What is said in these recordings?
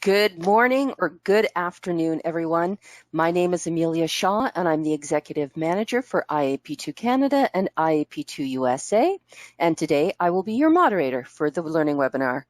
Good morning or good afternoon, everyone. My name is Amelia Shaw, and I'm the Executive Manager for IAP2 Canada and IAP2 USA. And today I will be your moderator for the Learning Webinar.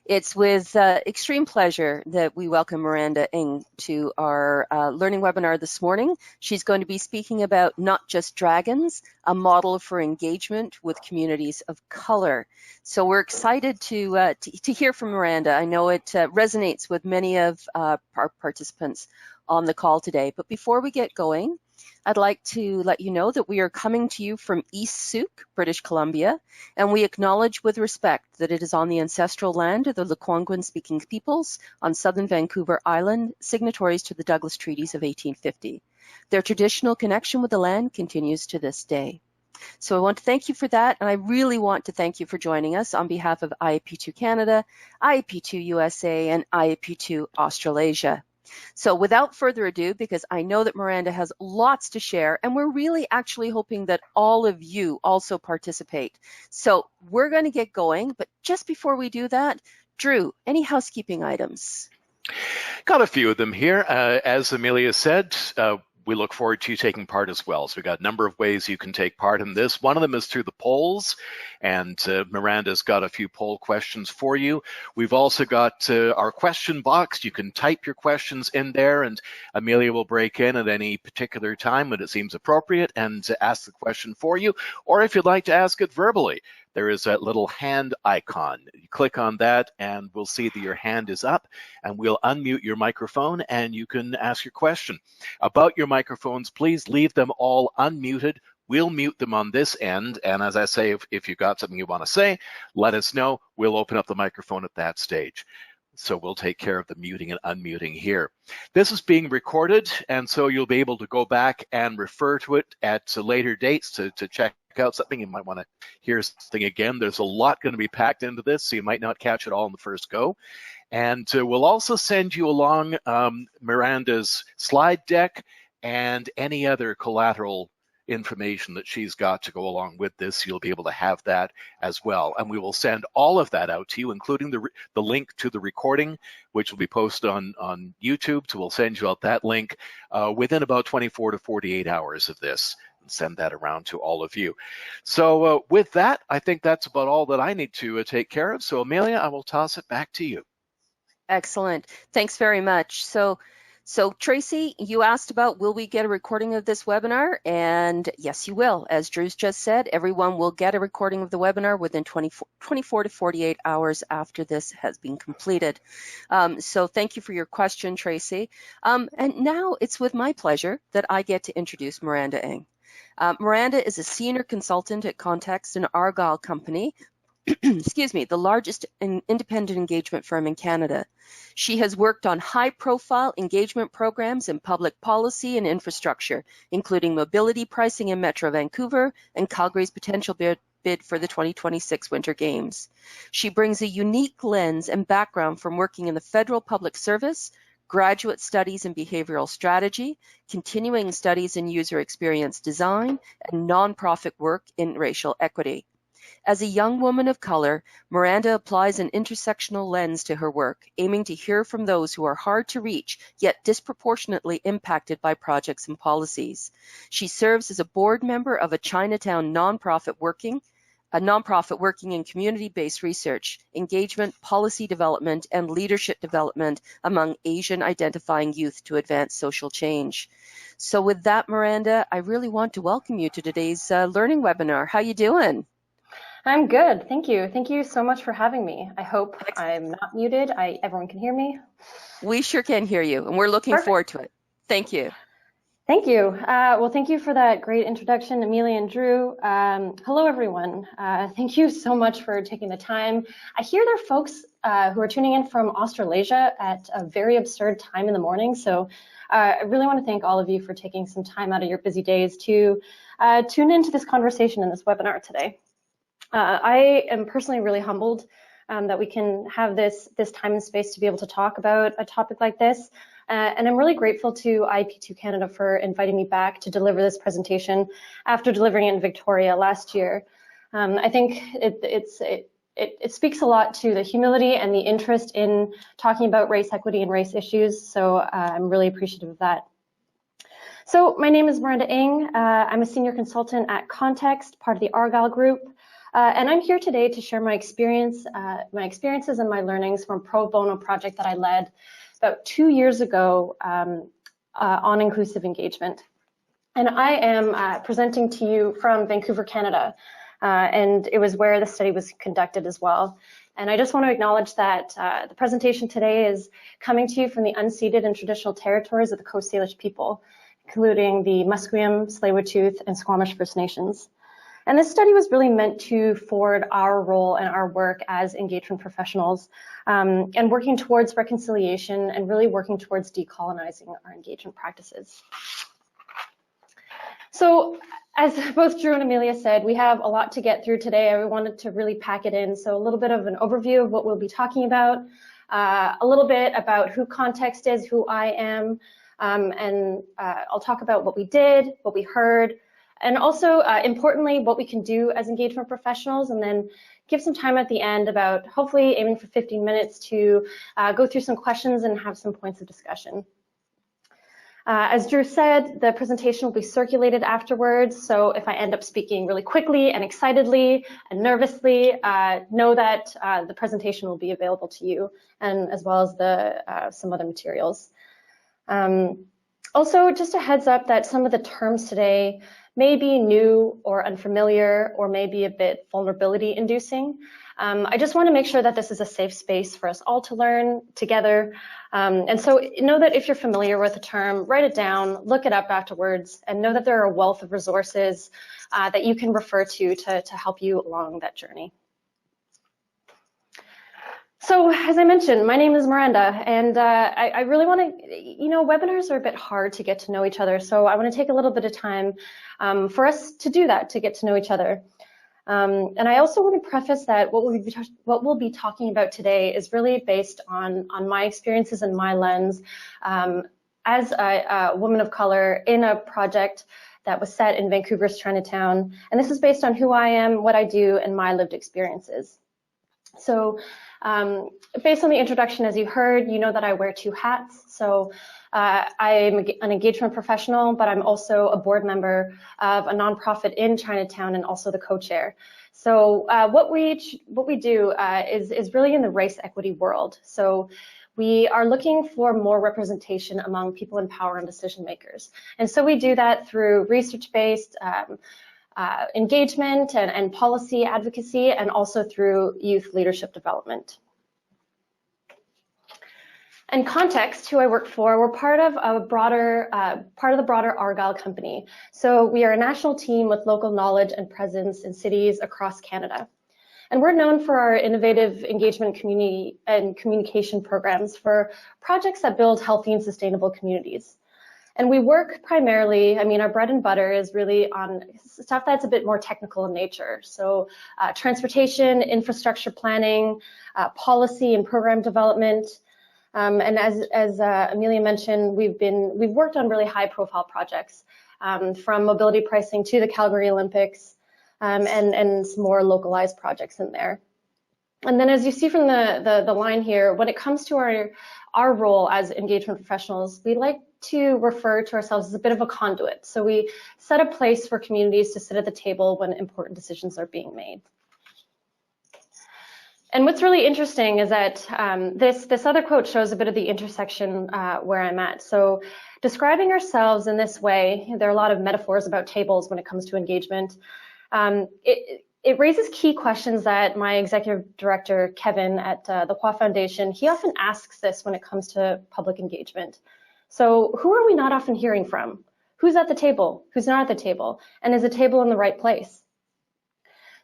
It's with extreme pleasure that we welcome Miranda Eng to our Learning Webinar this morning. She's going to be speaking about Not Just Dragons, a model for engagement with communities of color. So we're excited to hear from Miranda. I know it resonates with many of our participants on the call today. But before we get going, I'd like to let you know that we are coming to you from East Souk, British Columbia, and we acknowledge with respect that it is on the ancestral land of the Lekwungen-speaking peoples on southern Vancouver Island, signatories to the Douglas Treaties of 1850. Their traditional connection with the land continues to this day. So I want to thank you for that, and I really want to thank you for joining us on behalf of IAP2 Canada, IAP2 USA, and IAP2 Australasia. So without further ado, because I know that Miranda has lots to share, and we're really actually hoping that all of you also participate. So we're going to get going, but just before we do that, Drew, any housekeeping items? Got a few of them here. As Amelia said, we look forward to you taking part as well. So we've got a number of ways you can take part in this. One of them is through the polls, and Miranda's got a few poll questions for you. We've also got our question box. You can type your questions in there, and Amelia will break in at any particular time when it seems appropriate and ask the question for you. Or if you'd like to ask it verbally, there is that little hand icon. You click on that and we'll see that your hand is up, and we'll unmute your microphone and you can ask your question. About your microphones, please leave them all unmuted. We'll mute them on this end, and as I say, if you've got something you want to say, let us know. We'll open up the microphone at that stage. So we'll take care of the muting and unmuting here. This is being recorded, and so you'll be able to go back and refer to it at later dates to check out something. You might want to hear something again. There's a lot going to be packed into this, so you might not catch it all in the first go. And we'll also send you along Miranda's slide deck and any other collateral information that she's got to go along with this. You'll be able to have that as well. And we will send all of that out to you, including the link to the recording, which will be posted on YouTube. So we'll send you out that link within about 24 to 48 hours of this, and send that around to all of you. So with that, I think that's about all that I need to take care of. So Amelia, I will toss it back to you. Excellent. Thanks very much. So Tracy, you asked about, will we get a recording of this webinar? And yes, you will. As Drew's just said, everyone will get a recording of the webinar within 24 to 48 hours after this has been completed. So thank you for your question, Tracy. And now it's with my pleasure that I get to introduce Miranda Eng. Miranda is a senior consultant at Context and Argyle Company, excuse me, the largest independent engagement firm in Canada. She has worked on high-profile engagement programs in public policy and infrastructure, including mobility pricing in Metro Vancouver and Calgary's potential bid for the 2026 Winter Games. She brings a unique lens and background from working in the federal public service, graduate studies in behavioral strategy, continuing studies in user experience design, and nonprofit work in racial equity. As a young woman of color, Miranda applies an intersectional lens to her work, aiming to hear from those who are hard to reach, yet disproportionately impacted by projects and policies. She serves as a board member of a Chinatown nonprofit working in community-based research, engagement, policy development, and leadership development among Asian-identifying youth to advance social change. So with that, Miranda, I really want to welcome you to today's learning webinar. How you doing? I'm good, thank you. Thank you so much for having me. I hope I'm not muted. Everyone can hear me? We sure can hear you, and we're looking forward to it. Thank you. Thank you. Well, thank you for that great introduction, Amelia and Drew. Hello, everyone. Thank you so much for taking the time. I hear there are folks who are tuning in from Australasia at a very absurd time in the morning, so I really want to thank all of you for taking some time out of your busy days to tune into this conversation in this webinar today. I am personally really humbled that we can have this time and space to be able to talk about a topic like this. And I'm really grateful to IAP2 Canada for inviting me back to deliver this presentation after delivering it in Victoria last year. I think it speaks a lot to the humility and the interest in talking about race equity and race issues. So I'm really appreciative of that. So my name is Miranda Eng. I'm a senior consultant at Context, part of the Argyle Group. And I'm here today to share my experiences and my learnings from a pro bono project that I led about 2 years ago on inclusive engagement. And I am presenting to you from Vancouver, Canada. And it was where the study was conducted as well. And I just want to acknowledge that the presentation today is coming to you from the unceded and traditional territories of the Coast Salish people, including the Musqueam, Tsleil-Waututh, and Squamish First Nations. And this study was really meant to forward our role and our work as engagement professionals and working towards reconciliation and really working towards decolonizing our engagement practices. So as both Drew and Amelia said, we have a lot to get through today. I wanted to really pack it in. So a little bit of an overview of what we'll be talking about, a little bit about who Context is, who I am, and I'll talk about what we did, what we heard, and also importantly, what we can do as engagement professionals, and then give some time at the end about hopefully aiming for 15 minutes to go through some questions and have some points of discussion. As Drew said, the presentation will be circulated afterwards, so if I end up speaking really quickly and excitedly and nervously, know that the presentation will be available to you, and as well as some other materials. Also, just a heads up that some of the terms today may be new or unfamiliar or may be a bit vulnerability inducing. I just want to make sure that this is a safe space for us all to learn together. And so know that if you're familiar with a term, write it down, look it up afterwards, and know that there are a wealth of resources that you can refer to help you along that journey. So as I mentioned, my name is Miranda, and I really want to, webinars are a bit hard to get to know each other. So I want to take a little bit of time for us to do that, to get to know each other. And I also want to preface that what we'll be talking about today is really based on my experiences and my lens as a woman of color in a project that was set in Vancouver's Chinatown. And this is based on who I am, what I do, and my lived experiences. So based on the introduction, as you heard, you know that I wear 2 hats. So I'm an engagement professional, but I'm also a board member of a nonprofit in Chinatown and also the co-chair. So what we do is really in the race equity world. So we are looking for more representation among people in power and decision makers. And so we do that through research-based engagement and policy advocacy, and also through youth leadership development. And Context, who I work for, we're part of the broader Argyle Company. So we are a national team with local knowledge and presence in cities across Canada. And we're known for our innovative engagement community and communication programs for projects that build healthy and sustainable communities. And we work primarily, our bread and butter is really on stuff that's a bit more technical in nature. So transportation, infrastructure planning, policy and program development. And as Amelia mentioned, we've worked on really high profile projects, from mobility pricing to the Calgary Olympics, and some more localized projects in there. And then as you see from the line here, when it comes to our role as engagement professionals, we like to refer to ourselves as a bit of a conduit. So we set a place for communities to sit at the table when important decisions are being made. And what's really interesting is that this other quote shows a bit of the intersection where I'm at. So describing ourselves in this way, there are a lot of metaphors about tables when it comes to engagement. It raises key questions that my executive director, Kevin, at the Hua Foundation, he often asks this when it comes to public engagement. So who are we not often hearing from? Who's at the table? Who's not at the table? And is the table in the right place?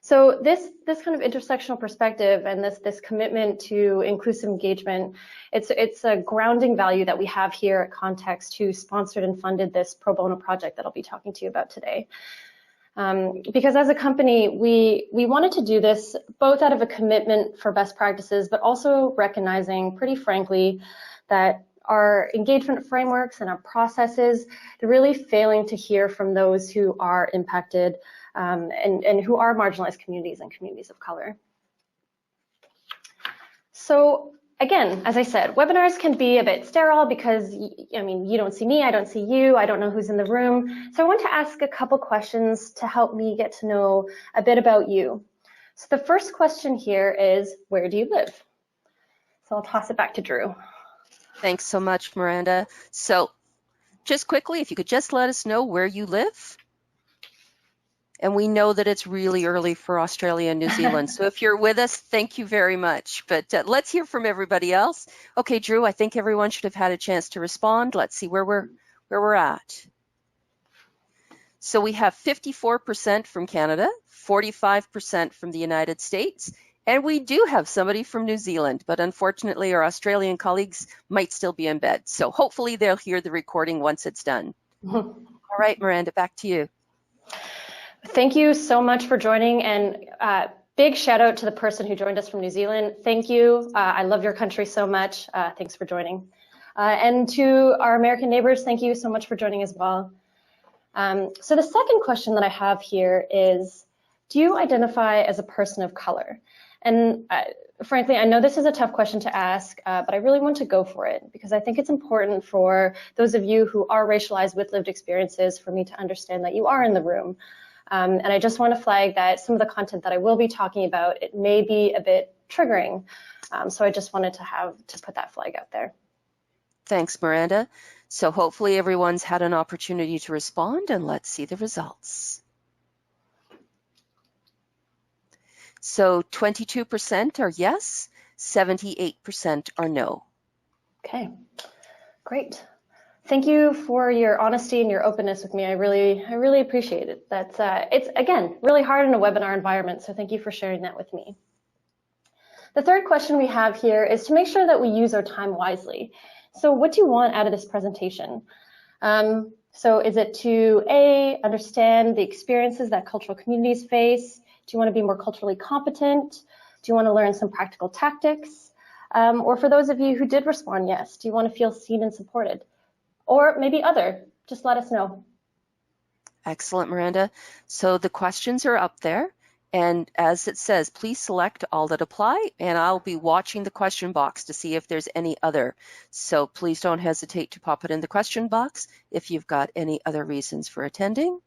So this kind of intersectional perspective and this commitment to inclusive engagement, it's a grounding value that we have here at Context, who sponsored and funded this pro bono project that I'll be talking to you about today. Because as a company, we wanted to do this both out of a commitment for best practices, but also recognizing, pretty frankly, that our engagement frameworks and our processes, they're really failing to hear from those who are impacted and who are marginalized communities and communities of color. So again, as I said, webinars can be a bit sterile because, I mean, you don't see me, I don't see you, I don't know who's in the room. So I want to ask a couple questions to help me get to know a bit about you. So the first question here is, where do you live? So I'll toss it back to Drew. Thanks so much, Miranda. So just quickly, if you could just let us know where you live. And we know that it's really early for Australia and New Zealand. So if you're with us, thank you very much. But let's hear from everybody else. Okay, Drew, I think everyone should have had a chance to respond. Let's see where we're at. So we have 54% from Canada, 45% from the United States, and we do have somebody from New Zealand, but unfortunately our Australian colleagues might still be in bed. So hopefully they'll hear the recording once it's done. All right, Miranda, back to you. Thank you so much for joining, and big shout out to the person who joined us from New Zealand. Thank you. I love your country so much. Thanks for joining. And to our American neighbors, thank you so much for joining as well. So the second question that I have here is, do you identify as a person of color? And frankly, I know this is a tough question to ask, but I really want to go for it because I think it's important for those of you who are racialized with lived experiences for me to understand that you are in the room. And I just want to flag that some of the content that I will be talking about, it may be a bit triggering. So I just wanted to put that flag out there. Thanks, Miranda. So hopefully everyone's had an opportunity to respond, and let's see the results. So 22% are yes, 78% are no. Okay, great. Thank you for your honesty and your openness with me. I really appreciate it. It's, again, really hard in a webinar environment, so thank you for sharing that with me. The third question we have here is to make sure that we use our time wisely. So what do you want out of this presentation? So is it to A, understand the experiences that cultural communities face? Do you want to be more culturally competent? Do you want to learn some practical tactics? Or for those of you who did respond yes, do you want to feel seen and supported? Or maybe other, just let us know. Excellent, Miranda. So the questions are up there. And as it says, please select all that apply, and I'll be watching the question box to see if there's any other. So please don't hesitate to pop it in the question box if you've got any other reasons for attending.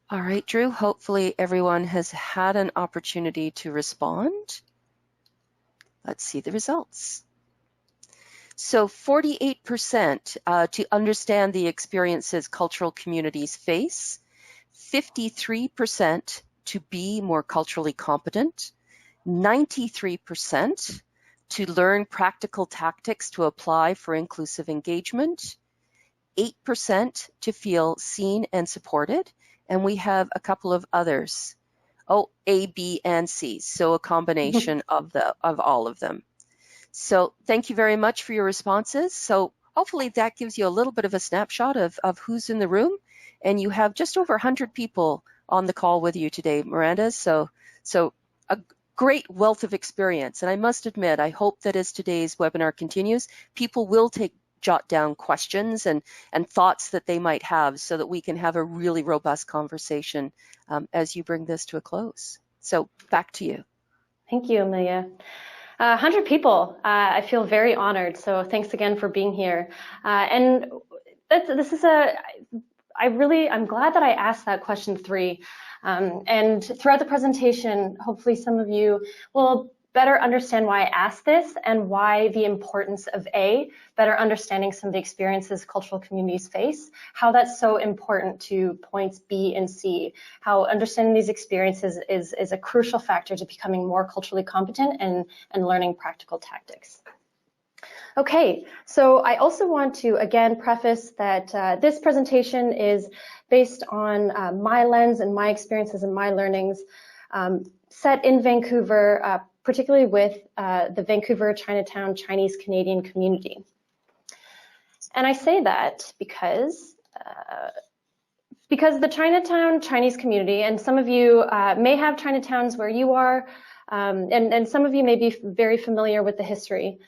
All right, Drew, hopefully everyone has had an opportunity to respond. Let's see the results. So 48% to understand the experiences cultural communities face, 53% to be more culturally competent, 93% to learn practical tactics to apply for inclusive engagement, 8% to feel seen and supported, and we have a couple of others. Oh, A, B, and C, so a combination of all of them. So thank you very much for your responses. So hopefully that gives you a little bit of a snapshot of who's in the room. And you have just over 100 people on the call with you today, Miranda. So a great wealth of experience. And I must admit, I hope that as today's webinar continues, people will jot down questions and thoughts that they might have so that we can have a really robust conversation as you bring this to a close. So back to you. Thank you, Amelia. 100 people. I feel very honored. So thanks again for being here. And I'm glad that I asked that question 3. And throughout the presentation, hopefully some of you will better understand why I asked this and why the importance of A, better understanding some of the experiences cultural communities face, how that's so important to points B and C, how understanding these experiences is a crucial factor to becoming more culturally competent and learning practical tactics. Okay, so I also want to again preface that this presentation is based on my lens and my experiences and my learnings set in Vancouver, particularly with the Vancouver Chinatown Chinese Canadian community. And I say that because the Chinatown Chinese community, and some of you may have Chinatowns where you are, and some of you may be very familiar with the history.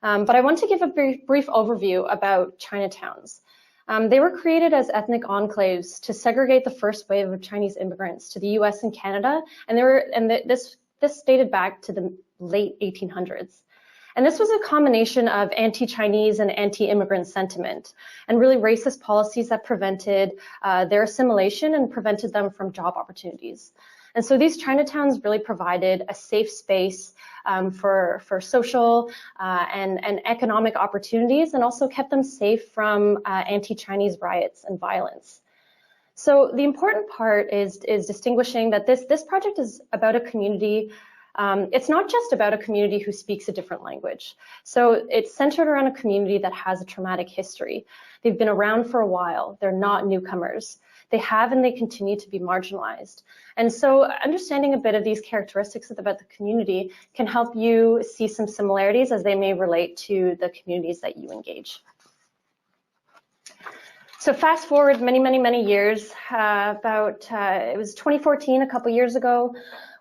But I want to give a brief overview about Chinatowns. They were created as ethnic enclaves to segregate the first wave of Chinese immigrants to the US and Canada, and this dated back to the late 1800s. And this was a combination of anti-Chinese and anti-immigrant sentiment, and really racist policies that prevented their assimilation and prevented them from job opportunities. And so these Chinatowns really provided a safe space for social and economic opportunities, and also kept them safe from anti-Chinese riots and violence. So the important part is distinguishing that this project is about a community. It's not just about a community who speaks a different language. So it's centered around a community that has a traumatic history. They've been around for a while. They're not newcomers. They have and they continue to be marginalized. And so understanding a bit of these characteristics about the community can help you see some similarities as they may relate to the communities that you engage. So fast forward many years, it was 2014, a couple years ago,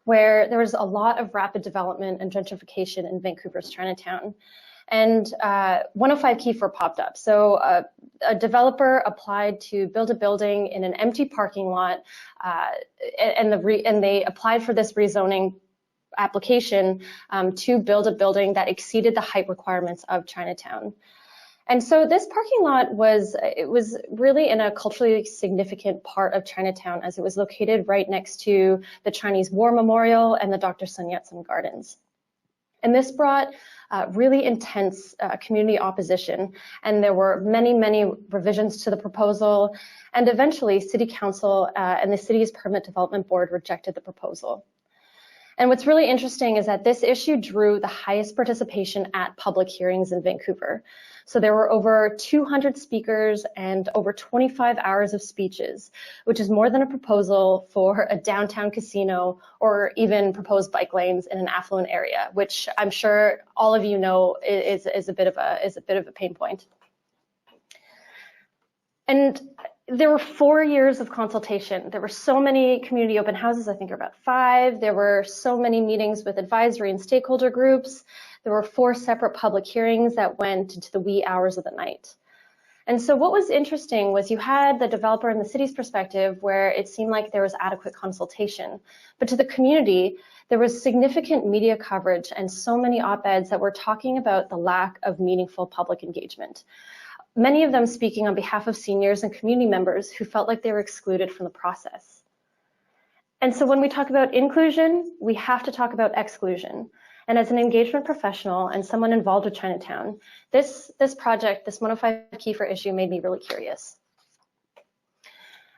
where there was a lot of rapid development and gentrification in Vancouver's Chinatown. And 105 Kiefer popped up. So a developer applied to build a building in an empty parking lot, and they applied for this rezoning application to build a building that exceeded the height requirements of Chinatown. And so this parking lot was really in a culturally significant part of Chinatown, as it was located right next to the Chinese War Memorial and the Dr. Sun Yat-sen Gardens. And this brought really intense community opposition, and there were many revisions to the proposal, and eventually City Council and the city's Permit Development Board rejected the proposal. And what's really interesting is that this issue drew the highest participation at public hearings in Vancouver. So there were over 200 speakers and over 25 hours of speeches, which is more than a proposal for a downtown casino or even proposed bike lanes in an affluent area, which I'm sure all of you know is a bit of a pain point. And there were 4 years of consultation. There were so many community open houses, I think there were about 5. There were so many meetings with advisory and stakeholder groups. There were 4 separate public hearings that went into the wee hours of the night. And so what was interesting was you had the developer and the city's perspective where it seemed like there was adequate consultation. But to the community, there was significant media coverage and so many op-eds that were talking about the lack of meaningful public engagement. Many of them speaking on behalf of seniors and community members who felt like they were excluded from the process. And so when we talk about inclusion, we have to talk about exclusion. And as an engagement professional and someone involved with Chinatown, this project, this 105 Kiefer issue made me really curious.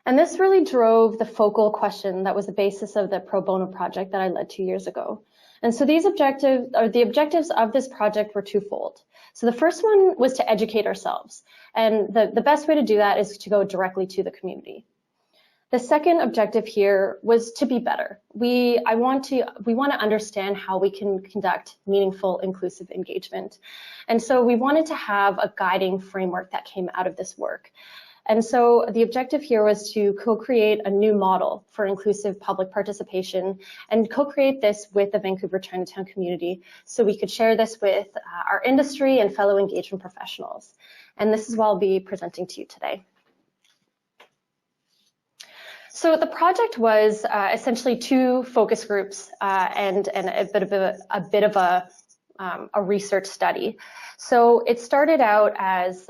And this really drove the focal question that was the basis of the pro bono project that I led 2 years ago. And so the objectives of this project were twofold. So the first one was to educate ourselves. And the best way to do that is to go directly to the community. The second objective here was to be better. We want to understand how we can conduct meaningful, inclusive engagement. And so we wanted to have a guiding framework that came out of this work. And so the objective here was to co-create a new model for inclusive public participation and co-create this with the Vancouver Chinatown community so we could share this with our industry and fellow engagement professionals. And this is what I'll be presenting to you today. So the project was essentially 2 focus groups and a bit of a research study. So it started out as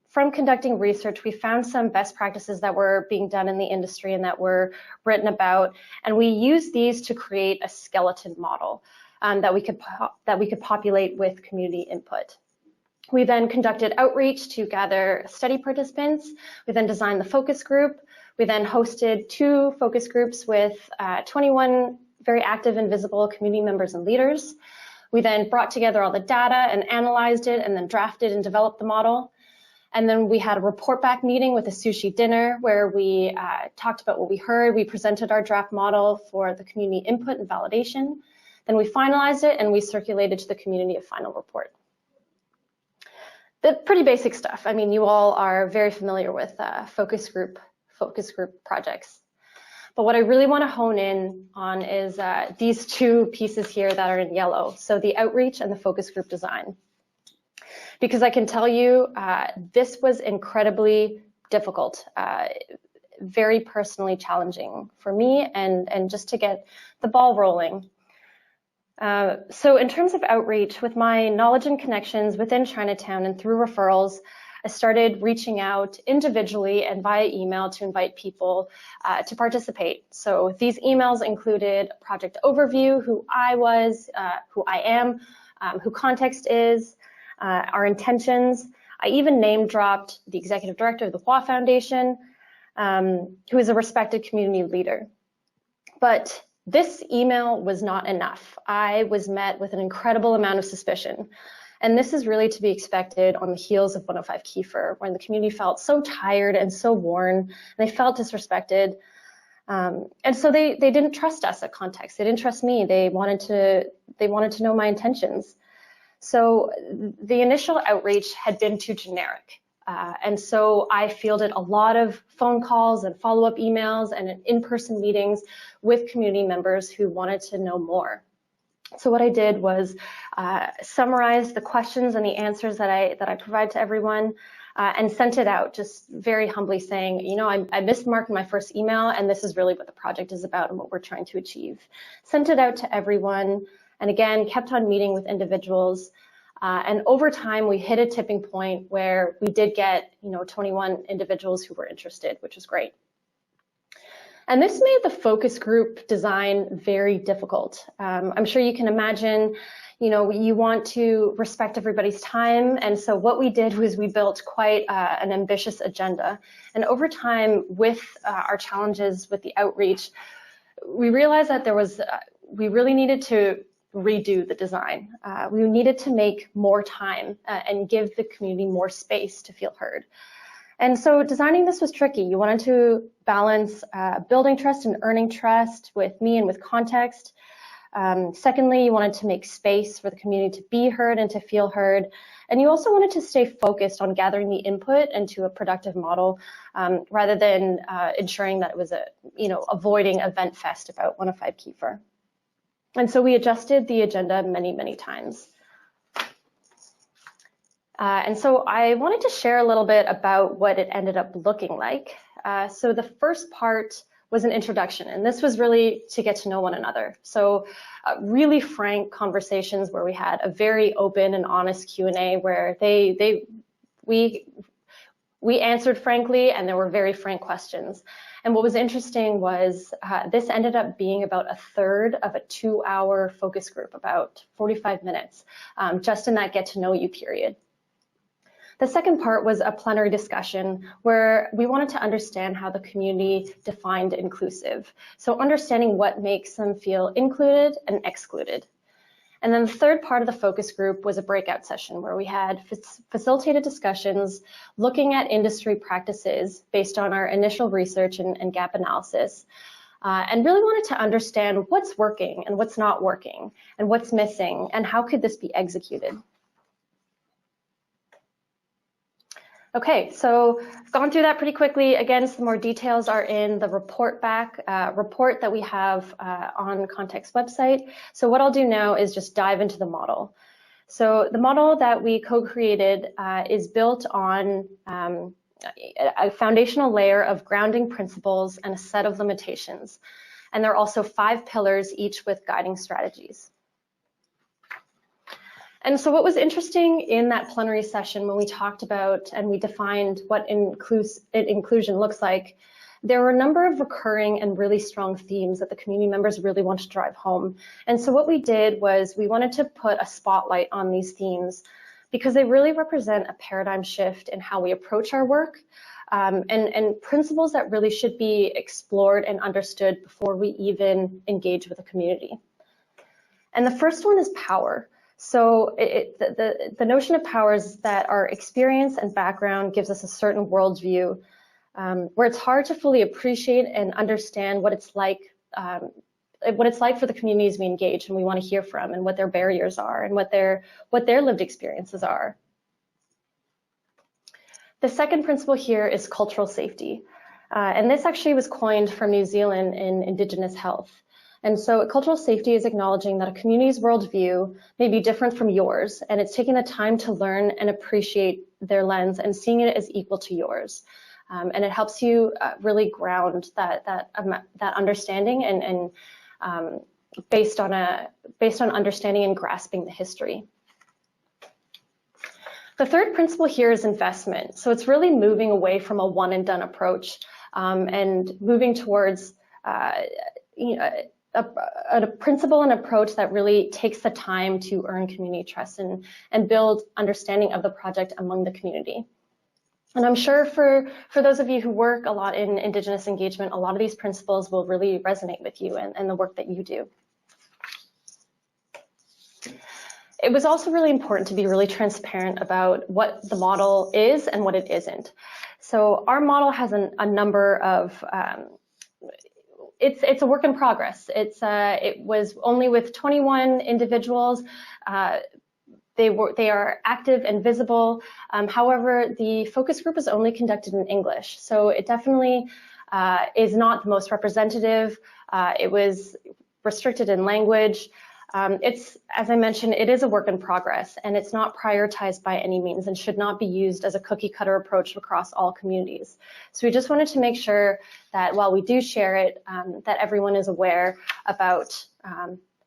from conducting research, we found some best practices that were being done in the industry and that were written about, and we used these to create a skeleton model that we could populate with community input. We then conducted outreach to gather study participants. We then designed the focus group. We then hosted 2 focus groups with 21 very active and visible community members and leaders. We then brought together all the data and analyzed it and then drafted and developed the model. And then we had a report back meeting with a sushi dinner where we talked about what we heard. We presented our draft model for the community input and validation. Then we finalized it and we circulated to the community a final report. Pretty basic stuff. I mean, you all are very familiar with focus group projects. But what I really want to hone in on is these 2 pieces here that are in yellow. So the outreach and the focus group design. Because I can tell you, this was incredibly difficult, very personally challenging for me and just to get the ball rolling. So in terms of outreach, with my knowledge and connections within Chinatown and through referrals, I started reaching out individually and via email to invite people to participate. So these emails included a project overview, who I was, who I am, who Context is, our intentions. I even name dropped the executive director of the Hua Foundation, who is a respected community leader. But this email was not enough. I was met with an incredible amount of suspicion. And this is really to be expected on the heels of 105 Kiefer, when the community felt so tired and so worn, and they felt disrespected. And so they didn't trust us at Context. They didn't trust me. They wanted to know my intentions. So the initial outreach had been too generic. And so I fielded a lot of phone calls and follow-up emails and in-person meetings with community members who wanted to know more. So what I did was summarize the questions and the answers that I provide to everyone and sent it out, just very humbly saying, you know, I mismarked my first email, and this is really what the project is about and what we're trying to achieve. Sent it out to everyone, and again, kept on meeting with individuals. And over time, we hit a tipping point where we did get, 21 individuals who were interested, which was great. And this made the focus group design very difficult. I'm sure you can imagine, you want to respect everybody's time. And so what we did was we built quite an ambitious agenda. And over time, with our challenges with the outreach, we realized that we really needed to redo the design. We needed to make more time and give the community more space to feel heard. And so designing this was tricky. You wanted to balance building trust and earning trust with me and with Context. Secondly, you wanted to make space for the community to be heard and to feel heard. And you also wanted to stay focused on gathering the input into a productive model rather than ensuring that it was avoiding event fest about 105 Kiefer. And so we adjusted the agenda many, many times. And so I wanted to share a little bit about what it ended up looking like. So the first part was an introduction, and this was really to get to know one another. So really frank conversations where we had a very open and honest Q&A where we answered frankly, and there were very frank questions. And what was interesting was this ended up being about a third of a 2-hour focus group, about 45 minutes, just in that get to know you period. The second part was a plenary discussion where we wanted to understand how the community defined inclusive. So understanding what makes them feel included and excluded. And then the third part of the focus group was a breakout session where we had facilitated discussions looking at industry practices based on our initial research and gap analysis, and really wanted to understand what's working and what's not working and what's missing and how could this be executed. Okay, so I've gone through that pretty quickly. Again, some more details are in the report that we have on Context website. So what I'll do now is just dive into the model. So the model that we co-created is built on a foundational layer of grounding principles and a set of limitations. And there are also 5 pillars, each with guiding strategies. And so what was interesting in that plenary session when we talked about and we defined what inclusion looks like, there were a number of recurring and really strong themes that the community members really wanted to drive home. And so what we did was we wanted to put a spotlight on these themes because they really represent a paradigm shift in how we approach our work and principles that really should be explored and understood before we even engage with the community. And the first one is power. So the notion of power is that our experience and background gives us a certain worldview where it's hard to fully appreciate and understand what it's like for the communities we engage and we want to hear from, and what their barriers are and what their lived experiences are. The second principle here is cultural safety, and this actually was coined from New Zealand in Indigenous health. And so cultural safety is acknowledging that a community's worldview may be different from yours, and it's taking the time to learn and appreciate their lens and seeing it as equal to yours. And it helps you really ground that understanding and based on understanding and grasping the history. The third principle here is investment. So it's really moving away from a one and done approach and moving towards a principle and approach that really takes the time to earn community trust and build understanding of the project among the community. And I'm sure for those of you who work a lot in Indigenous engagement, a lot of these principles will really resonate with you and the work that you do. It was also really important to be really transparent about what the model is and what it isn't. So our model has a number of, it's a work in progress. It was only with 21 individuals. They are active and visible. However, the focus group is only conducted in English. So it definitely is not the most representative. It was restricted in language. As I mentioned, it is a work in progress, and it's not prioritized by any means and should not be used as a cookie cutter approach across all communities. So we just wanted to make sure that while we do share it, that everyone is aware about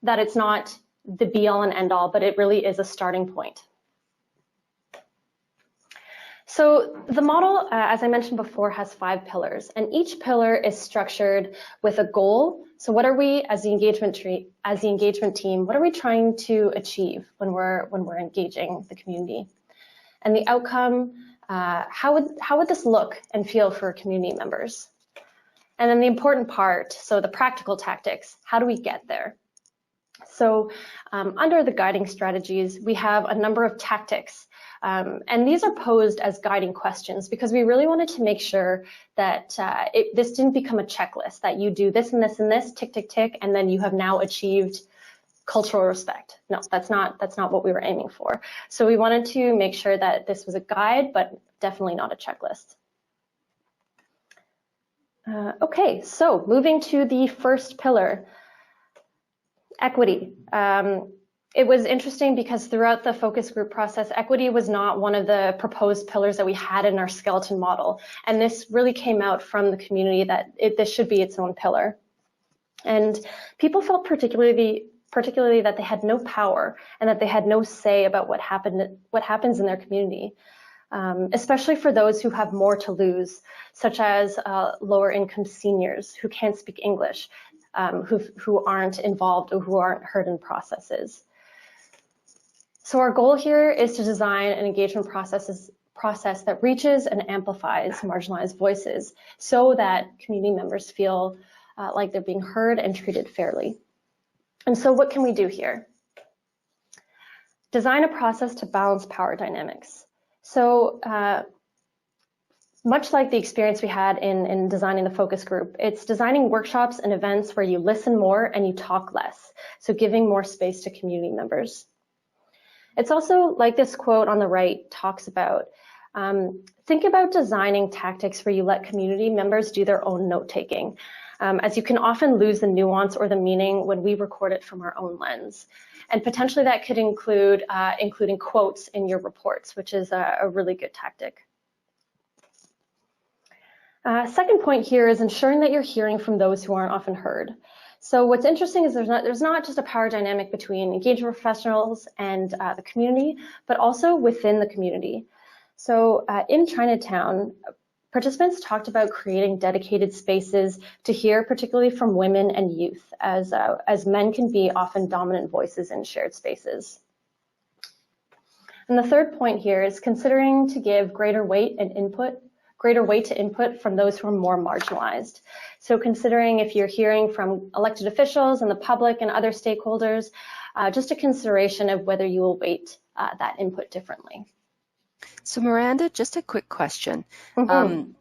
that it's not the be all and end all, but it really is a starting point. So the model, as I mentioned before, has 5 pillars, and each pillar is structured with a goal. So what are we, as the engagement team, what are we trying to achieve when we're engaging the community? And the outcome, how would this look and feel for community members? And then the important part, so the practical tactics, how do we get there? So under the guiding strategies, we have a number of tactics. And these are posed as guiding questions because we really wanted to make sure that this didn't become a checklist, that you do this and this and this, tick, tick, tick, and then you have now achieved cultural respect. No, that's not what we were aiming for. So we wanted to make sure that this was a guide, but definitely not a checklist. Okay, so moving to the first pillar, equity. It was interesting because throughout the focus group process, equity was not one of the proposed pillars that we had in our skeleton model. And this really came out from the community that this should be its own pillar. And people felt particularly that they had no power and that they had no say about what happens in their community, especially for those who have more to lose, such as lower income seniors who can't speak English, who aren't involved or who aren't heard in processes. So our goal here is to design an engagement process that reaches and amplifies marginalized voices so that community members feel like they're being heard and treated fairly. And so what can we do here? Design a process to balance power dynamics. So much like the experience we had in designing the focus group, it's designing workshops and events where you listen more and you talk less, so giving more space to community members. It's also like this quote on the right talks about, think about designing tactics where you let community members do their own note-taking, as you can often lose the nuance or the meaning when we record it from our own lens. And potentially that could include including quotes in your reports, which is a really good tactic. Second point here is ensuring that you're hearing from those who aren't often heard. So what's interesting is there's not just a power dynamic between engagement professionals and the community, but also within the community. So in Chinatown, participants talked about creating dedicated spaces to hear, particularly from women and youth, as men can be often dominant voices in shared spaces. And the third point here is considering to give greater weight to input from those who are more marginalized. So considering if you're hearing from elected officials and the public and other stakeholders, just a consideration of whether you will weight that input differently. So Miranda, just a quick question. Mm-hmm.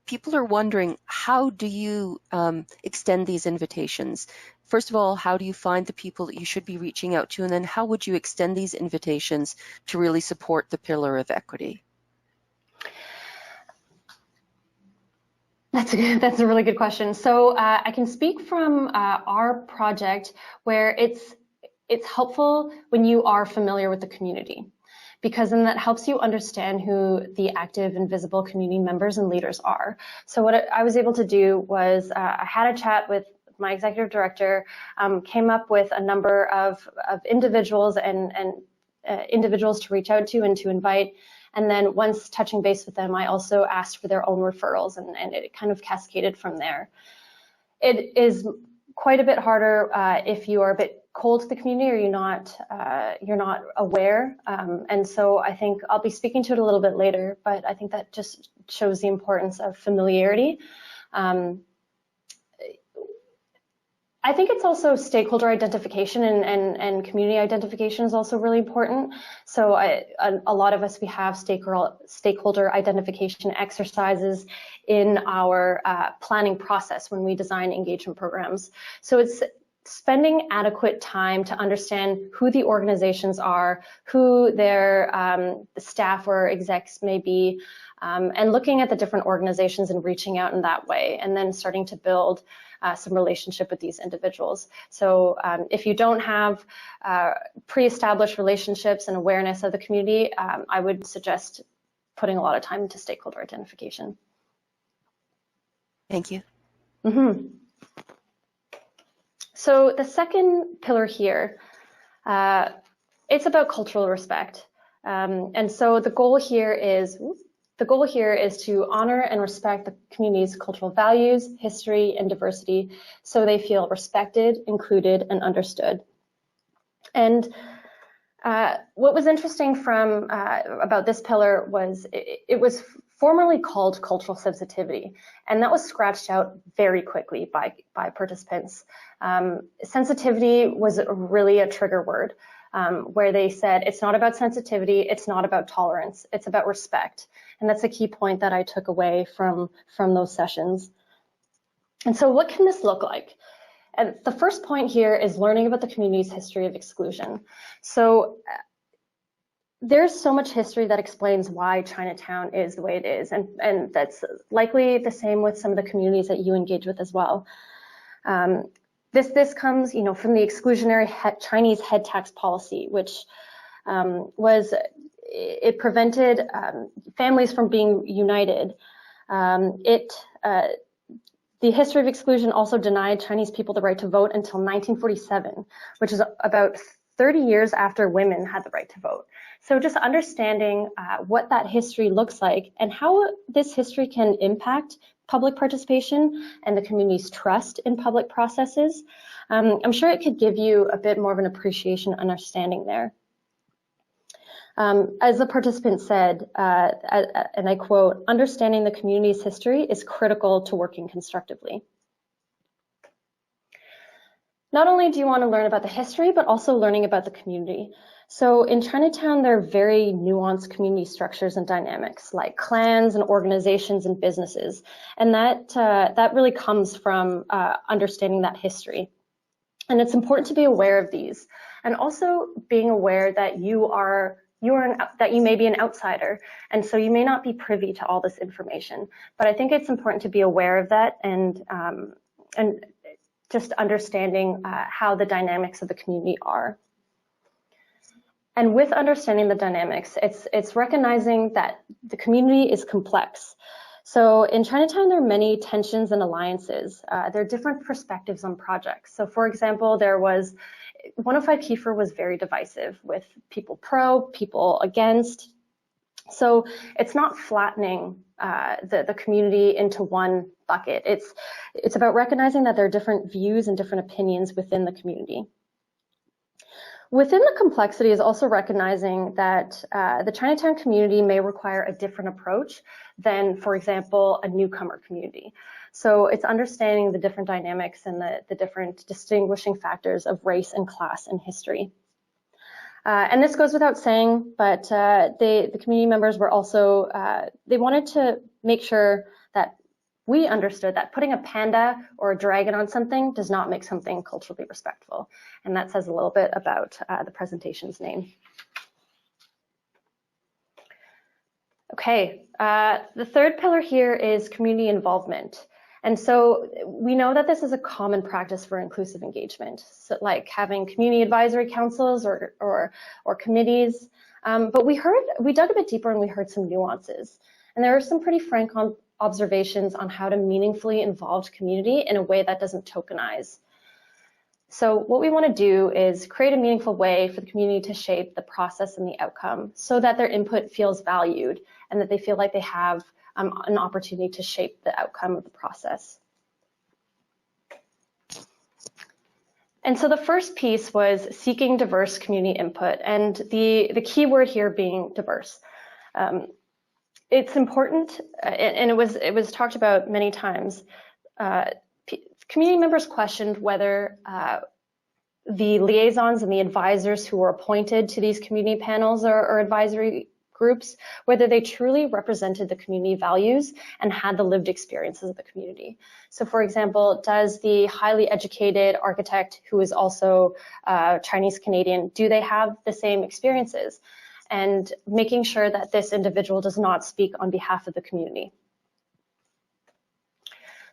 People are wondering, how do you extend these invitations? First of all, how do you find the people that you should be reaching out to? And then how would you extend these invitations to really support the pillar of equity? That's a really good question. So I can speak from our project where it's helpful when you are familiar with the community, because then that helps you understand who the active and visible community members and leaders are. So what I was able to do was I had a chat with my executive director, came up with a number of individuals and individuals to reach out to and to invite. And then once touching base with them, I also asked for their own referrals, and it kind of cascaded from there. It is quite a bit harder if you are a bit cold to the community or you're not aware. And so I think I'll be speaking to it a little bit later, but I think that just shows the importance of familiarity. I think it's also stakeholder identification and community identification is also really important. So a lot of us, we have stakeholder identification exercises in our planning process when we design engagement programs. So it's spending adequate time to understand who the organizations are, who their staff or execs may be, and looking at the different organizations and reaching out in that way, and then starting to build some relationship with these individuals. So if you don't have pre-established relationships and awareness of the community, I would suggest putting a lot of time into stakeholder identification. Thank you. Mm-hmm. So the second pillar here, it's about cultural respect. And so the goal here is to honor and respect the community's cultural values, history, and diversity so they feel respected, included, and understood. And what was interesting about this pillar was it was formerly called cultural sensitivity, and that was scratched out very quickly by participants. Sensitivity was really a trigger word, where they said it's not about sensitivity, it's not about tolerance, it's about respect. And that's a key point that I took away from those sessions. And so what can this look like? And the first point here is learning about the community's history of exclusion. So there's so much history that explains why Chinatown is the way it is, and that's likely the same with some of the communities that you engage with as well. This comes, from the exclusionary Chinese head tax policy, which it prevented families from being united. The history of exclusion also denied Chinese people the right to vote until 1947, which is about 30 years after women had the right to vote. So just understanding what that history looks like and how this history can impact public participation and the community's trust in public processes, I'm sure it could give you a bit more of an appreciation, understanding there. As the participant said, and I quote, "Understanding the community's history is critical to working constructively." Not only do you want to learn about the history, but also learning about the community. So in Chinatown, there are very nuanced community structures and dynamics, like clans and organizations and businesses. And that really comes from understanding that history. And it's important to be aware of these, and also being aware that that you may be an outsider, and so you may not be privy to all this information. But I think it's important to be aware of that and just understanding how the dynamics of the community are. And with understanding the dynamics, it's recognizing that the community is complex. So in Chinatown, there are many tensions and alliances. There are different perspectives on projects. So for example, 105 Kiefer was very divisive, with people pro, people against. So it's not flattening the community into one bucket. It's about recognizing that there are different views and different opinions within the community. Within the complexity is also recognizing that the Chinatown community may require a different approach than, for example, a newcomer community. So it's understanding the different dynamics and the different distinguishing factors of race and class and history. And this goes without saying, but the community members were also, they wanted to make sure that we understood that putting a panda or a dragon on something does not make something culturally respectful. And that says a little bit about the presentation's name. Okay, the third pillar here is community involvement. And so we know that this is a common practice for inclusive engagement, so like having community advisory councils or committees. But we dug a bit deeper and we heard some nuances. And there are some pretty frank observations on how to meaningfully involve community in a way that doesn't tokenize. So what we want to do is create a meaningful way for the community to shape the process and the outcome so that their input feels valued and that they feel like they have an opportunity to shape the outcome of the process. And so the first piece was seeking diverse community input, and the key word here being diverse. It's important, and it was talked about many times. Community members questioned whether the liaisons and the advisors who were appointed to these community panels or advisory groups, whether they truly represented the community values and had the lived experiences of the community. So for example, does the highly educated architect who is also Chinese Canadian, do they have the same experiences? And making sure that this individual does not speak on behalf of the community.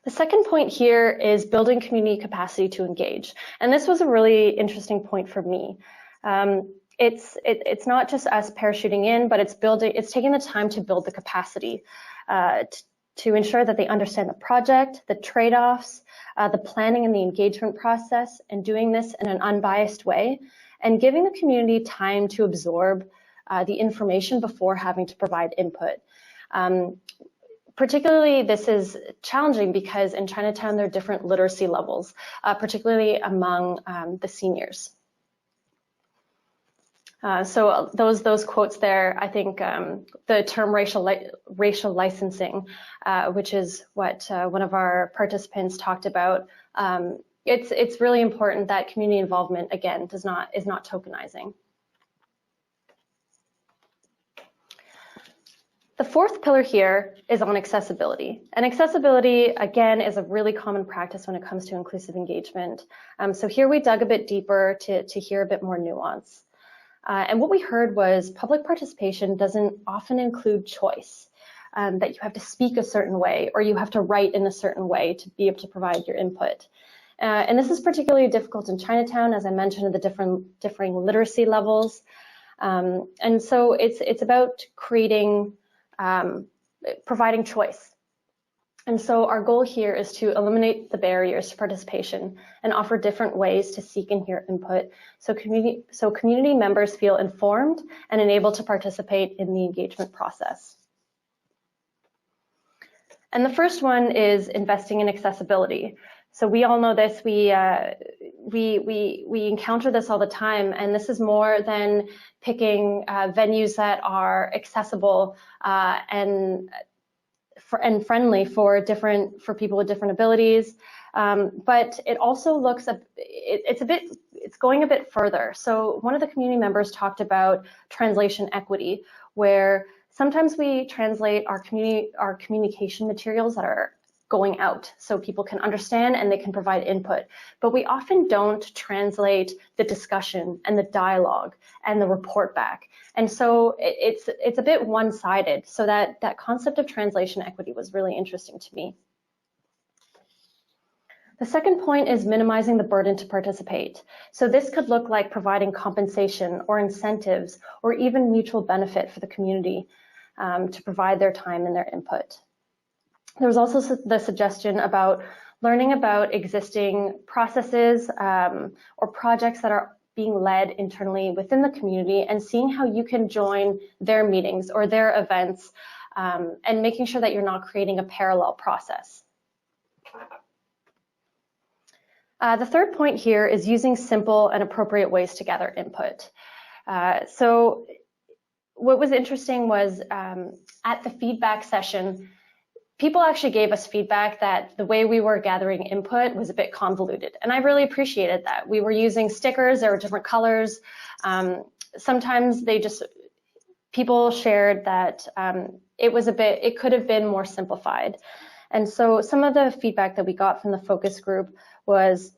The second point here is building community capacity to engage. And this was a really interesting point for me. It's not just us parachuting in, but it's taking the time to build the capacity to ensure that they understand the project, the trade-offs, the planning and the engagement process, and doing this in an unbiased way, and giving the community time to absorb the information before having to provide input. Particularly, this is challenging because in Chinatown, there are different literacy levels, particularly among the seniors. So those quotes there, I think the term racial licensing, which is what one of our participants talked about, it's really important that community involvement, again, is not tokenizing. The fourth pillar here is on accessibility. And accessibility, again, is a really common practice when it comes to inclusive engagement. So here we dug a bit deeper to hear a bit more nuance. And what we heard was public participation doesn't often include choice, that you have to speak a certain way or you have to write in a certain way to be able to provide your input. And this is particularly difficult in Chinatown, as I mentioned, the differing literacy levels. And so it's about creating providing choice. And so our goal here is to eliminate the barriers to participation and offer different ways to seek and hear input so community members feel informed and enabled to participate in the engagement process. And the first one is investing in accessibility. So we all know this, we encounter this all the time, and this is more than picking venues that are accessible and friendly for people with different abilities. But it also looks it's going a bit further. So one of the community members talked about translation equity, where sometimes we translate our communication materials that are going out so people can understand and they can provide input. But we often don't translate the discussion and the dialogue and the report back. And so it's a bit one-sided. So that concept of translation equity was really interesting to me. The second point is minimizing the burden to participate. So this could look like providing compensation or incentives or even mutual benefit for the community to provide their time and their input. There was also the suggestion about learning about existing processes or projects that are being led internally within the community and seeing how you can join their meetings or their events and making sure that you're not creating a parallel process. The third point here is using simple and appropriate ways to gather input. So what was interesting was at the feedback session, people actually gave us feedback that the way we were gathering input was a bit convoluted. And I really appreciated that. We were using stickers, there were different colors. Sometimes people shared that it could have been more simplified. And so some of the feedback that we got from the focus group was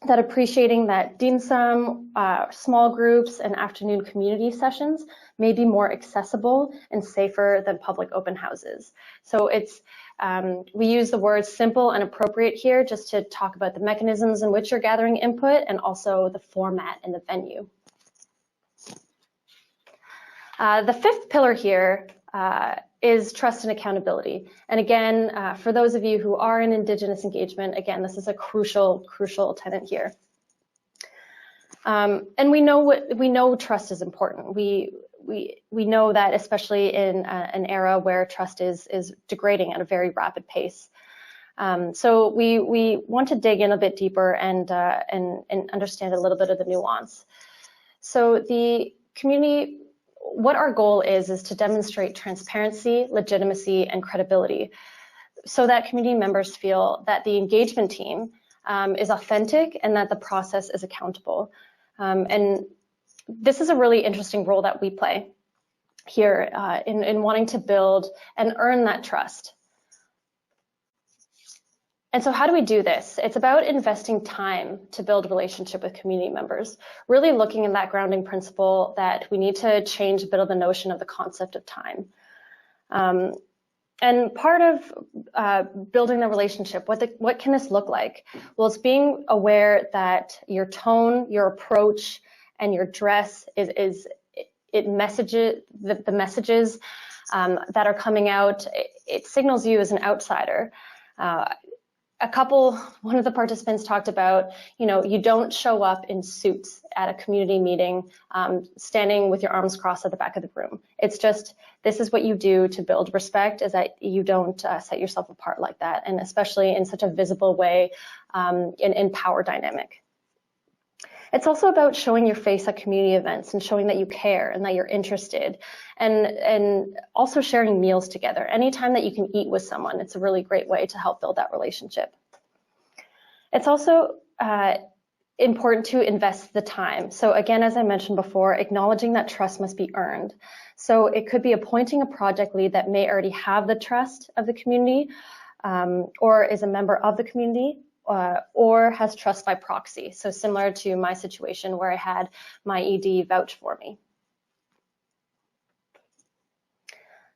that appreciating that dim sum, small groups, and afternoon community sessions may be more accessible and safer than public open houses. So we use the words simple and appropriate here just to talk about the mechanisms in which you're gathering input and also the format and the venue. The fifth pillar here is trust and accountability. And again, for those of you who are in Indigenous engagement, again, this is a crucial tenet here. And we know trust is important. We know that, especially in an era where trust is degrading at a very rapid pace. So we want to dig in a bit deeper and understand a little bit of the nuance. So the community, what our goal is to demonstrate transparency, legitimacy, and credibility, so that community members feel that the engagement team is authentic and that the process is accountable. And this is a really interesting role that we play here in wanting to build and earn that trust. And so how do we do this? It's about investing time to build relationship with community members, really looking at that grounding principle that we need to change a bit of the notion of the concept of time. And part of building the relationship, what can this look like? Well, it's being aware that your tone, your approach, and your dress the messages that are coming out, it signals you as an outsider. One of the participants talked about, you don't show up in suits at a community meeting, standing with your arms crossed at the back of the room. It's just, this is what you do to build respect, is that you don't set yourself apart like that, and especially in such a visible way in power dynamic. It's also about showing your face at community events and showing that you care and that you're interested, and also sharing meals together. Anytime that you can eat with someone, it's a really great way to help build that relationship. It's also important to invest the time. So again, as I mentioned before, acknowledging that trust must be earned. So it could be appointing a project lead that may already have the trust of the community, or is a member of the community, or has trust by proxy. So similar to my situation where I had my ED vouch for me.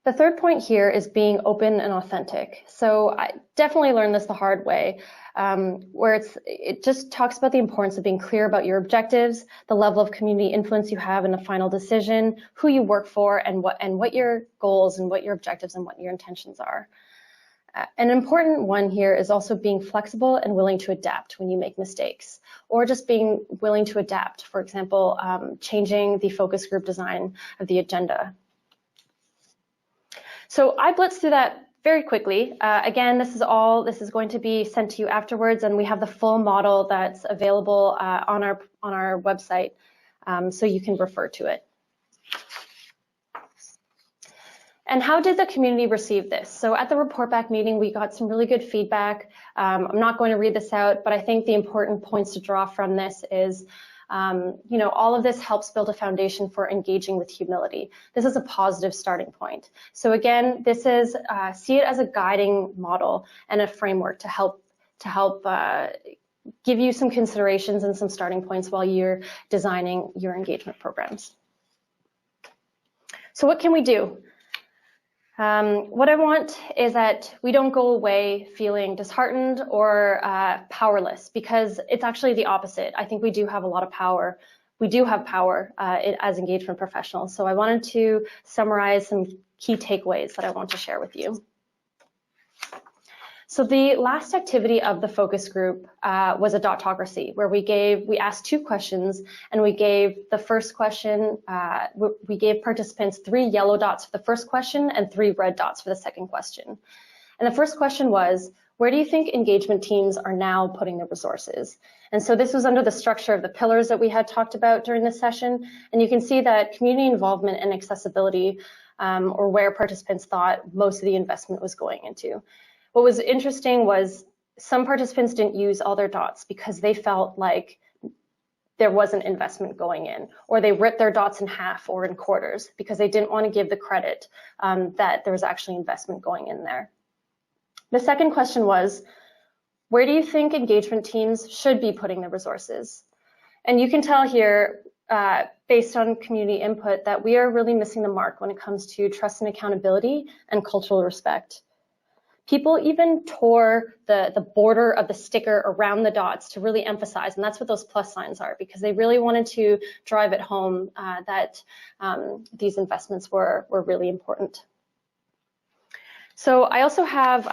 The third point here is being open and authentic. So I definitely learned this the hard way, where it just talks about the importance of being clear about your objectives, the level of community influence you have in the final decision, who you work for, and what your goals and what your objectives and what your intentions are. An important one here is also being flexible and willing to adapt when you make mistakes, or just being willing to adapt. For example, changing the focus group design of the agenda. So I blitzed through that very quickly. Again, this is going to be sent to you afterwards, and we have the full model that's available on our website, so you can refer to it. And how did the community receive this? So at the report back meeting, we got some really good feedback. I'm not going to read this out, but I think the important points to draw from this is, all of this helps build a foundation for engaging with humility. This is a positive starting point. So again, this is, see it as a guiding model and a framework to help give you some considerations and some starting points while you're designing your engagement programs. So what can we do? What I want is that we don't go away feeling disheartened or powerless, because it's actually the opposite. I think we do have a lot of power. We do have power as engagement professionals. So I wanted to summarize some key takeaways that I want to share with you. So the last activity of the focus group was a dotocracy, where we asked 2 questions, and we gave the first question, we gave participants 3 yellow dots for the first question and 3 red dots for the second question. And the first question was, where do you think engagement teams are now putting their resources? And so this was under the structure of the pillars that we had talked about during this session. And you can see that community involvement and accessibility, or where participants thought most of the investment was going into. What was interesting was some participants didn't use all their dots because they felt like there wasn't investment going in, or they ripped their dots in half or in quarters because they didn't want to give the credit that there was actually investment going in there. The second question was, where do you think engagement teams should be putting their resources? And you can tell here, based on community input, that we are really missing the mark when it comes to trust and accountability and cultural respect. People even tore the border of the sticker around the dots to really emphasize, and that's what those plus signs are, because they really wanted to drive it home that these investments were really important. So I also have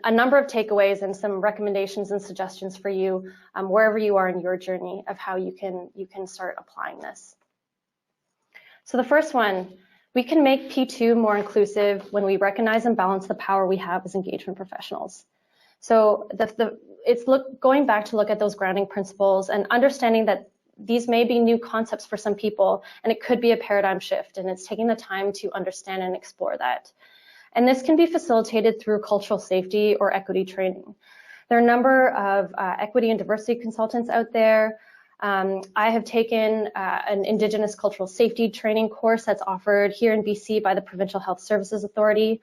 a number of takeaways and some recommendations and suggestions for you wherever you are in your journey of how you can start applying this. So the first one, we can make P2 more inclusive when we recognize and balance the power we have as engagement professionals. So it's going back to look at those grounding principles and understanding that these may be new concepts for some people, and it could be a paradigm shift, and it's taking the time to understand and explore that. And this can be facilitated through cultural safety or equity training. There are a number of equity and diversity consultants out there. I have taken an Indigenous cultural safety training course that's offered here in BC by the Provincial Health Services Authority.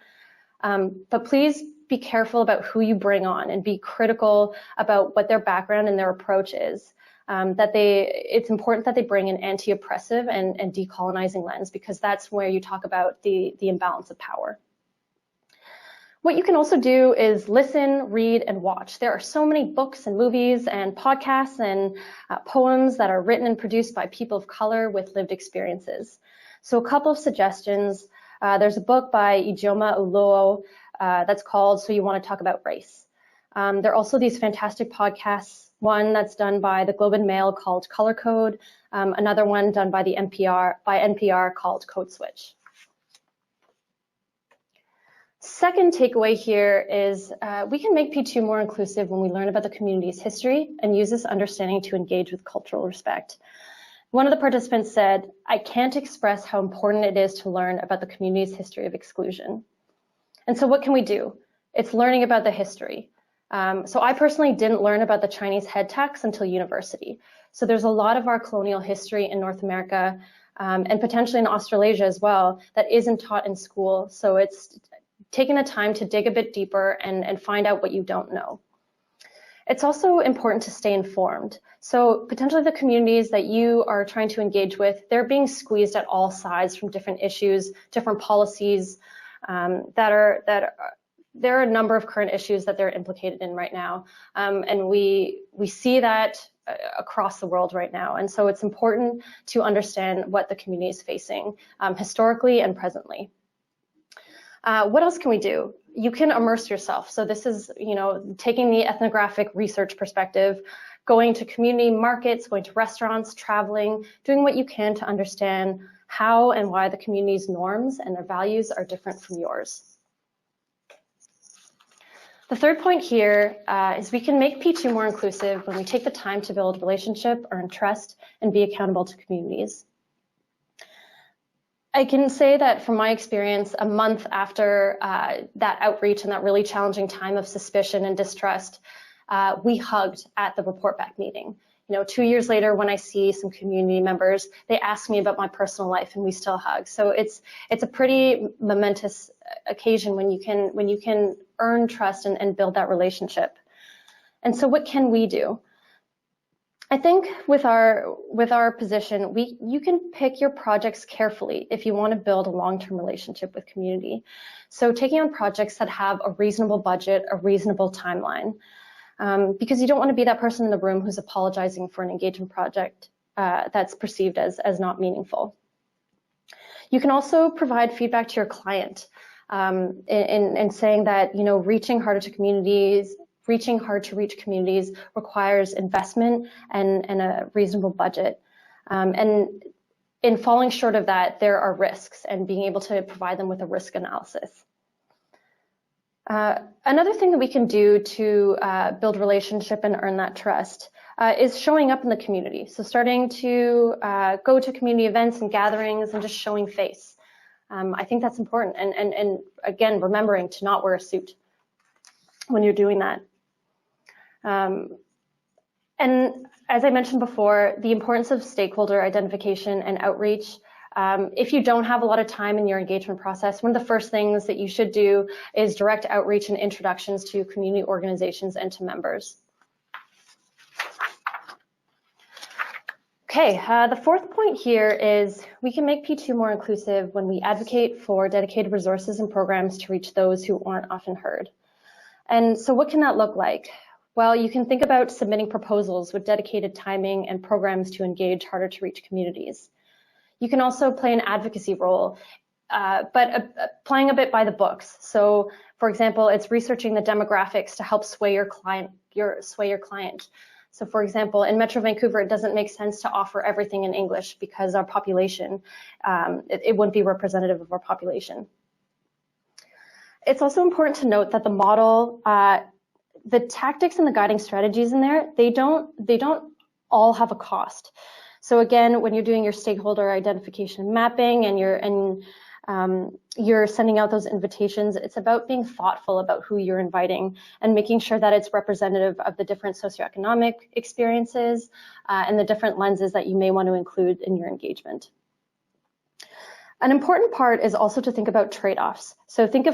But please be careful about who you bring on and be critical about what their background and their approach is. It's important that they bring an anti-oppressive and decolonizing lens, because that's where you talk about the imbalance of power. What you can also do is listen, read, and watch. There are so many books and movies and podcasts and poems that are written and produced by people of color with lived experiences. So a couple of suggestions. There's a book by Ijeoma Oluo that's called So You Want to Talk About Race. There are also these fantastic podcasts, one that's done by the Globe and Mail called Color Code, another one done by NPR called Code Switch. Second takeaway here is we can make P2 more inclusive when we learn about the community's history and use this understanding to engage with cultural respect. One of the participants said, "I can't express how important it is to learn about the community's history of exclusion." And so what can we do? It's learning about the history. So I personally didn't learn about the Chinese head tax until university. So there's a lot of our colonial history in North America and potentially in Australasia as well that isn't taught in school. So it's taking the time to dig a bit deeper and find out what you don't know. It's also important to stay informed. So potentially the communities that you are trying to engage with, they're being squeezed at all sides from different issues, different policies there are a number of current issues that they're implicated in right now. And we see that across the world right now. And so it's important to understand what the community is facing historically and presently. What else can we do? You can immerse yourself. So this is, taking the ethnographic research perspective, going to community markets, going to restaurants, traveling, doing what you can to understand how and why the community's norms and their values are different from yours. The third point here is we can make P2 more inclusive when we take the time to build relationship, earn trust, and be accountable to communities. I can say that from my experience, a month after that outreach and that really challenging time of suspicion and distrust, we hugged at the report back meeting. 2 years later, when I see some community members, they ask me about my personal life and we still hug. So it's a pretty momentous occasion when you can earn trust and build that relationship. And so what can we do? I think with our position, you can pick your projects carefully if you want to build a long-term relationship with community. So taking on projects that have a reasonable budget, a reasonable timeline, because you don't want to be that person in the room who's apologizing for an engagement project that's perceived as not meaningful. You can also provide feedback to your client in saying that reaching hard to reach communities requires investment and a reasonable budget. And in falling short of that, there are risks, and being able to provide them with a risk analysis. Another thing that we can do to build relationship and earn that trust is showing up in the community. So starting to go to community events and gatherings and just showing face. I think that's important. And again, remembering to not wear a suit when you're doing that. And as I mentioned before, the importance of stakeholder identification and outreach. If you don't have a lot of time in your engagement process, one of the first things that you should do is direct outreach and introductions to community organizations and to members. Okay, the fourth point here is we can make P2 more inclusive when we advocate for dedicated resources and programs to reach those who aren't often heard. And so what can that look like? Well, you can think about submitting proposals with dedicated timing and programs to engage harder to reach communities. You can also play an advocacy role playing a bit by the books. So, for example, it's researching the demographics to help sway your client. So, for example, in Metro Vancouver, it doesn't make sense to offer everything in English because our population, it wouldn't be representative of our population. It's also important to note that the model, the tactics and the guiding strategies in there, they don't all have a cost. So again, when you're doing your stakeholder identification mapping and you're sending out those invitations, it's about being thoughtful about who you're inviting and making sure that it's representative of the different socioeconomic experiences and the different lenses that you may want to include in your engagement. An important part is also to think about trade-offs. So thinking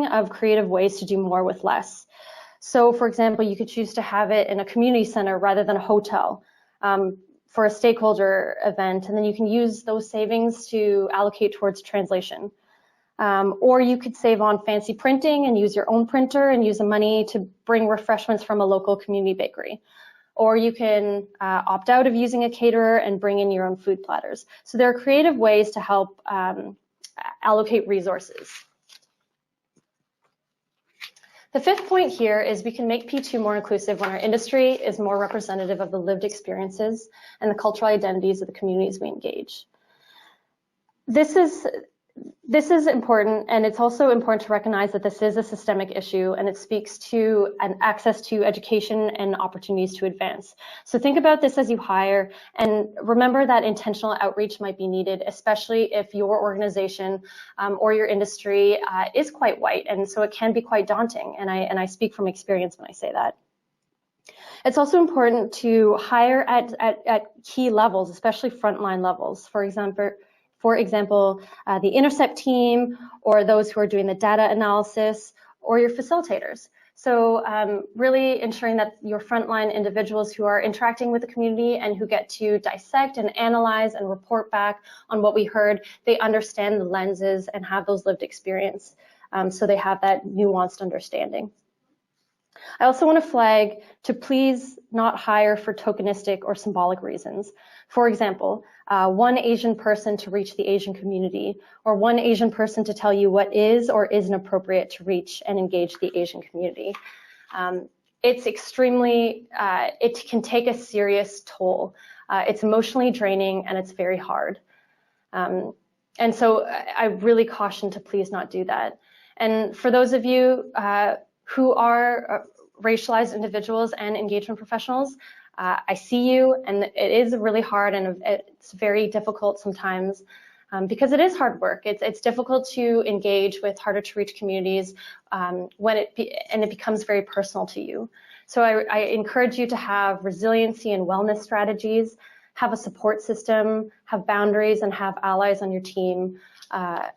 of creative ways to do more with less. So for example, you could choose to have it in a community center rather than a hotel for a stakeholder event, and then you can use those savings to allocate towards translation. Or you could save on fancy printing and use your own printer and use the money to bring refreshments from a local community bakery. Or you can opt out of using a caterer and bring in your own food platters. So there are creative ways to help allocate resources. The fifth point here is we can make P2 more inclusive when our industry is more representative of the lived experiences and the cultural identities of the communities we engage. This is important, and it's also important to recognize that this is a systemic issue, and it speaks to an access to education and opportunities to advance. So think about this as you hire, and remember that intentional outreach might be needed, especially if your organization or your industry is quite white, and so it can be quite daunting, and I speak from experience when I say that. It's also important to hire at key levels, especially frontline levels. For example, the Intercept team, or those who are doing the data analysis, or your facilitators. So really ensuring that your frontline individuals who are interacting with the community and who get to dissect and analyze and report back on what we heard, they understand the lenses and have those lived experience, so they have that nuanced understanding. I also want to flag to please not hire for tokenistic or symbolic reasons. For example, one Asian person to reach the Asian community, or one Asian person to tell you what is or isn't appropriate to reach and engage the Asian community. It's extremely, it can take a serious toll. It's emotionally draining and it's very hard. And so I really caution to please not do that. And for those of you who are racialized individuals and engagement professionals, I see you, and it is really hard and it's very difficult sometimes because it is hard work. It's difficult to engage with harder to reach communities when it becomes very personal to you. So I encourage you to have resiliency and wellness strategies, have a support system, have boundaries, and have allies on your team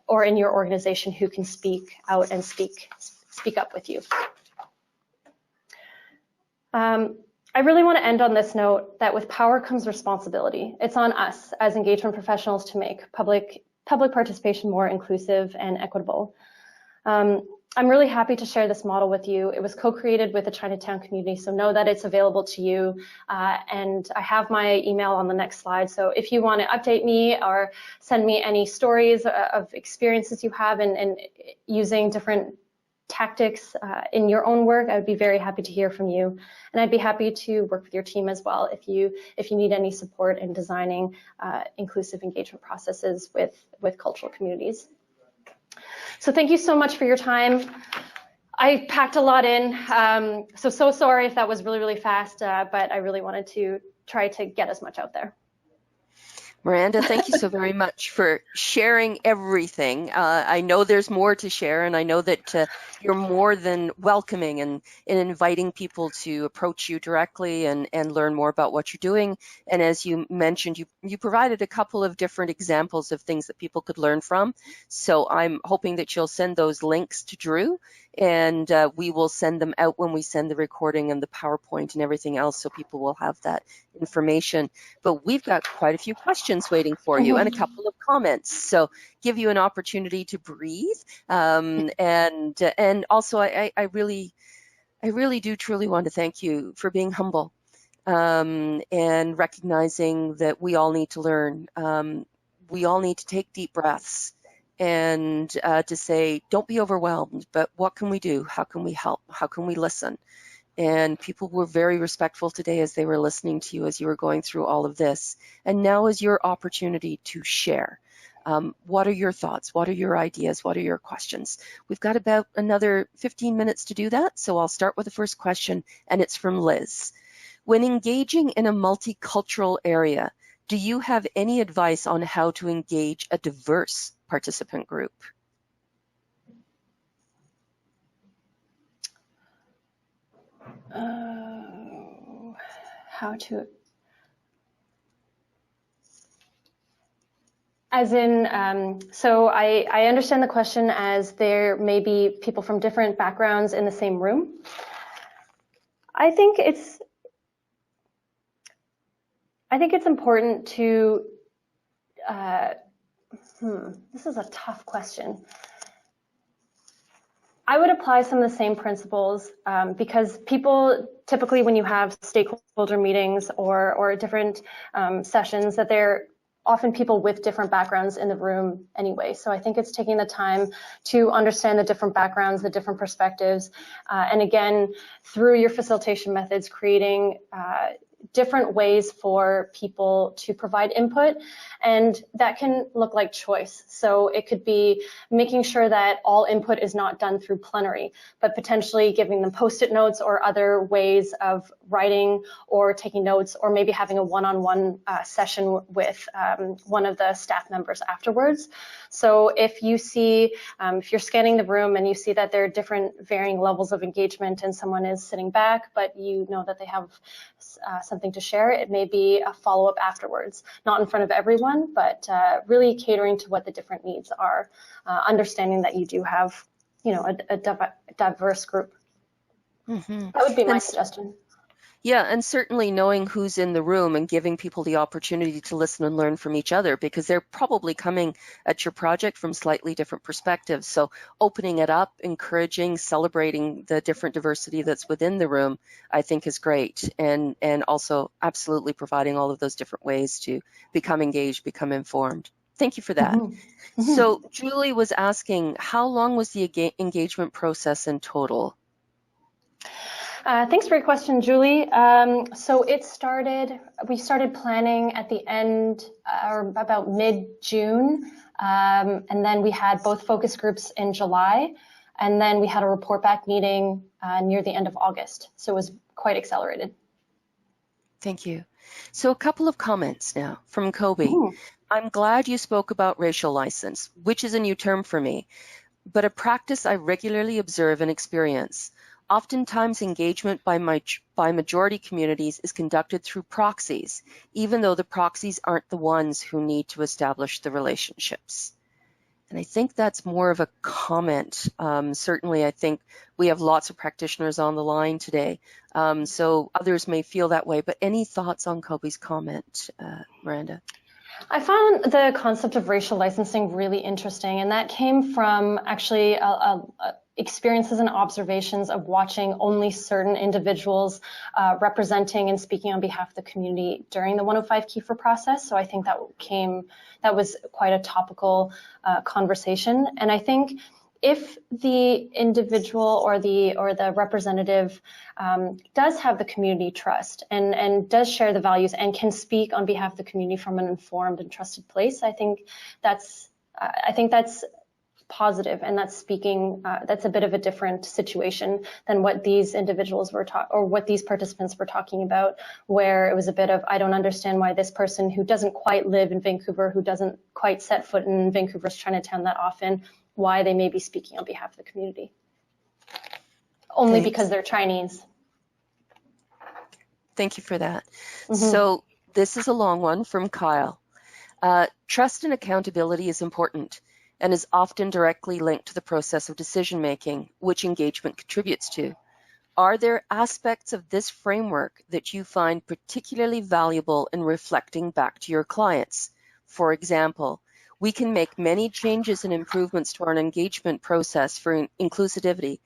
or in your organization who can speak out and speak up with you. I really want to end on this note that with power comes responsibility. It's on us as engagement professionals to make public participation more inclusive and equitable. I'm really happy to share this model with you. It was co-created with the Chinatown community, so know that it's available to you. And I have my email on the next slide. So if you want to update me or send me any stories of experiences you have in using different tactics in your own work, I would be very happy to hear from you. And I'd be happy to work with your team as well if you need any support in designing inclusive engagement processes with cultural communities. So thank you so much for your time. I packed a lot in, so sorry if that was really, really fast, but I really wanted to try to get as much out there. Miranda, thank you so very much for sharing everything. I know there's more to share, and I know that you're more than welcoming in inviting people to approach you directly and learn more about what you're doing. And as you mentioned, you provided a couple of different examples of things that people could learn from. So I'm hoping that you'll send those links to Drew, and we will send them out when we send the recording and the PowerPoint and everything else, so people will have that information. But we've got quite a few questions waiting for you and a couple of comments, so give you an opportunity to breathe. And also I really do truly want to thank you for being humble and recognizing that we all need to learn. we all need to take deep breaths and to say, don't be overwhelmed, but what can we do? How can we help? How can we listen? And people were very respectful today as they were listening to you as you were going through all of this. And now is your opportunity to share. What are your thoughts? What are your ideas? What are your questions? We've got about another 15 minutes to do that, so I'll start with the first question, and it's from Liz. When engaging in a multicultural area, do you have any advice on how to engage a diverse participant group? How to... As in, so I understand the question as there may be people from different backgrounds in the same room. I think it's important to, this is a tough question. I would apply some of the same principles because people typically, when you have stakeholder meetings or different sessions, that they're often people with different backgrounds in the room anyway. So I think it's taking the time to understand the different backgrounds, the different perspectives, and again, through your facilitation methods, creating different ways for people to provide input, and that can look like choice. So it could be making sure that all input is not done through plenary, but potentially giving them post-it notes or other ways of writing or taking notes, or maybe having a one-on-one session with one of the staff members afterwards. So if you see, if you're scanning the room and you see that there are different varying levels of engagement and someone is sitting back, but you know that they have something to share, it may be a follow-up afterwards, not in front of everyone, but really catering to what the different needs are, understanding that you do have, you know, a diverse group. Mm-hmm. That would be my suggestion. Yeah, and certainly knowing who's in the room and giving people the opportunity to listen and learn from each other, because they're probably coming at your project from slightly different perspectives. So opening it up, encouraging, celebrating the different diversity that's within the room, I think is great. And also absolutely providing all of those different ways to become engaged, become informed. Thank you for that. Mm-hmm. Mm-hmm. So Julie was asking, how long was the engagement process in total? Thanks for your question, Julie. So we started planning at the end, or about mid-June, and then we had both focus groups in July, and then we had a report back meeting near the end of August. So it was quite accelerated. Thank you. So a couple of comments now from Kobe. Ooh. I'm glad you spoke about racial license, which is a new term for me, but a practice I regularly observe and experience. Oftentimes, engagement by majority communities is conducted through proxies, even though the proxies aren't the ones who need to establish the relationships. And I think that's more of a comment. Certainly, I think we have lots of practitioners on the line today, so others may feel that way. But any thoughts on Kobe's comment, Miranda? I found the concept of racial licensing really interesting, and that came from actually experiences and observations of watching only certain individuals representing and speaking on behalf of the community during the 105 Kiefer process. So I think that was quite a topical conversation. And I think if the individual or the representative does have the community trust and does share the values and can speak on behalf of the community from an informed and trusted place, I think that's positive, and that's a bit of a different situation than what these individuals were or what these participants were talking about, where it was a bit of, I don't understand why this person who doesn't quite live in Vancouver, who doesn't quite set foot in Vancouver's Chinatown that often, why they may be speaking on behalf of the community. Only Thanks. Because they're Chinese. Thank you for that. Mm-hmm. So this is a long one from Kyle. Trust and accountability is important and is often directly linked to the process of decision-making, which engagement contributes to. Are there aspects of this framework that you find particularly valuable in reflecting back to your clients? For example, we can make many changes and improvements to our engagement process for inclusivity,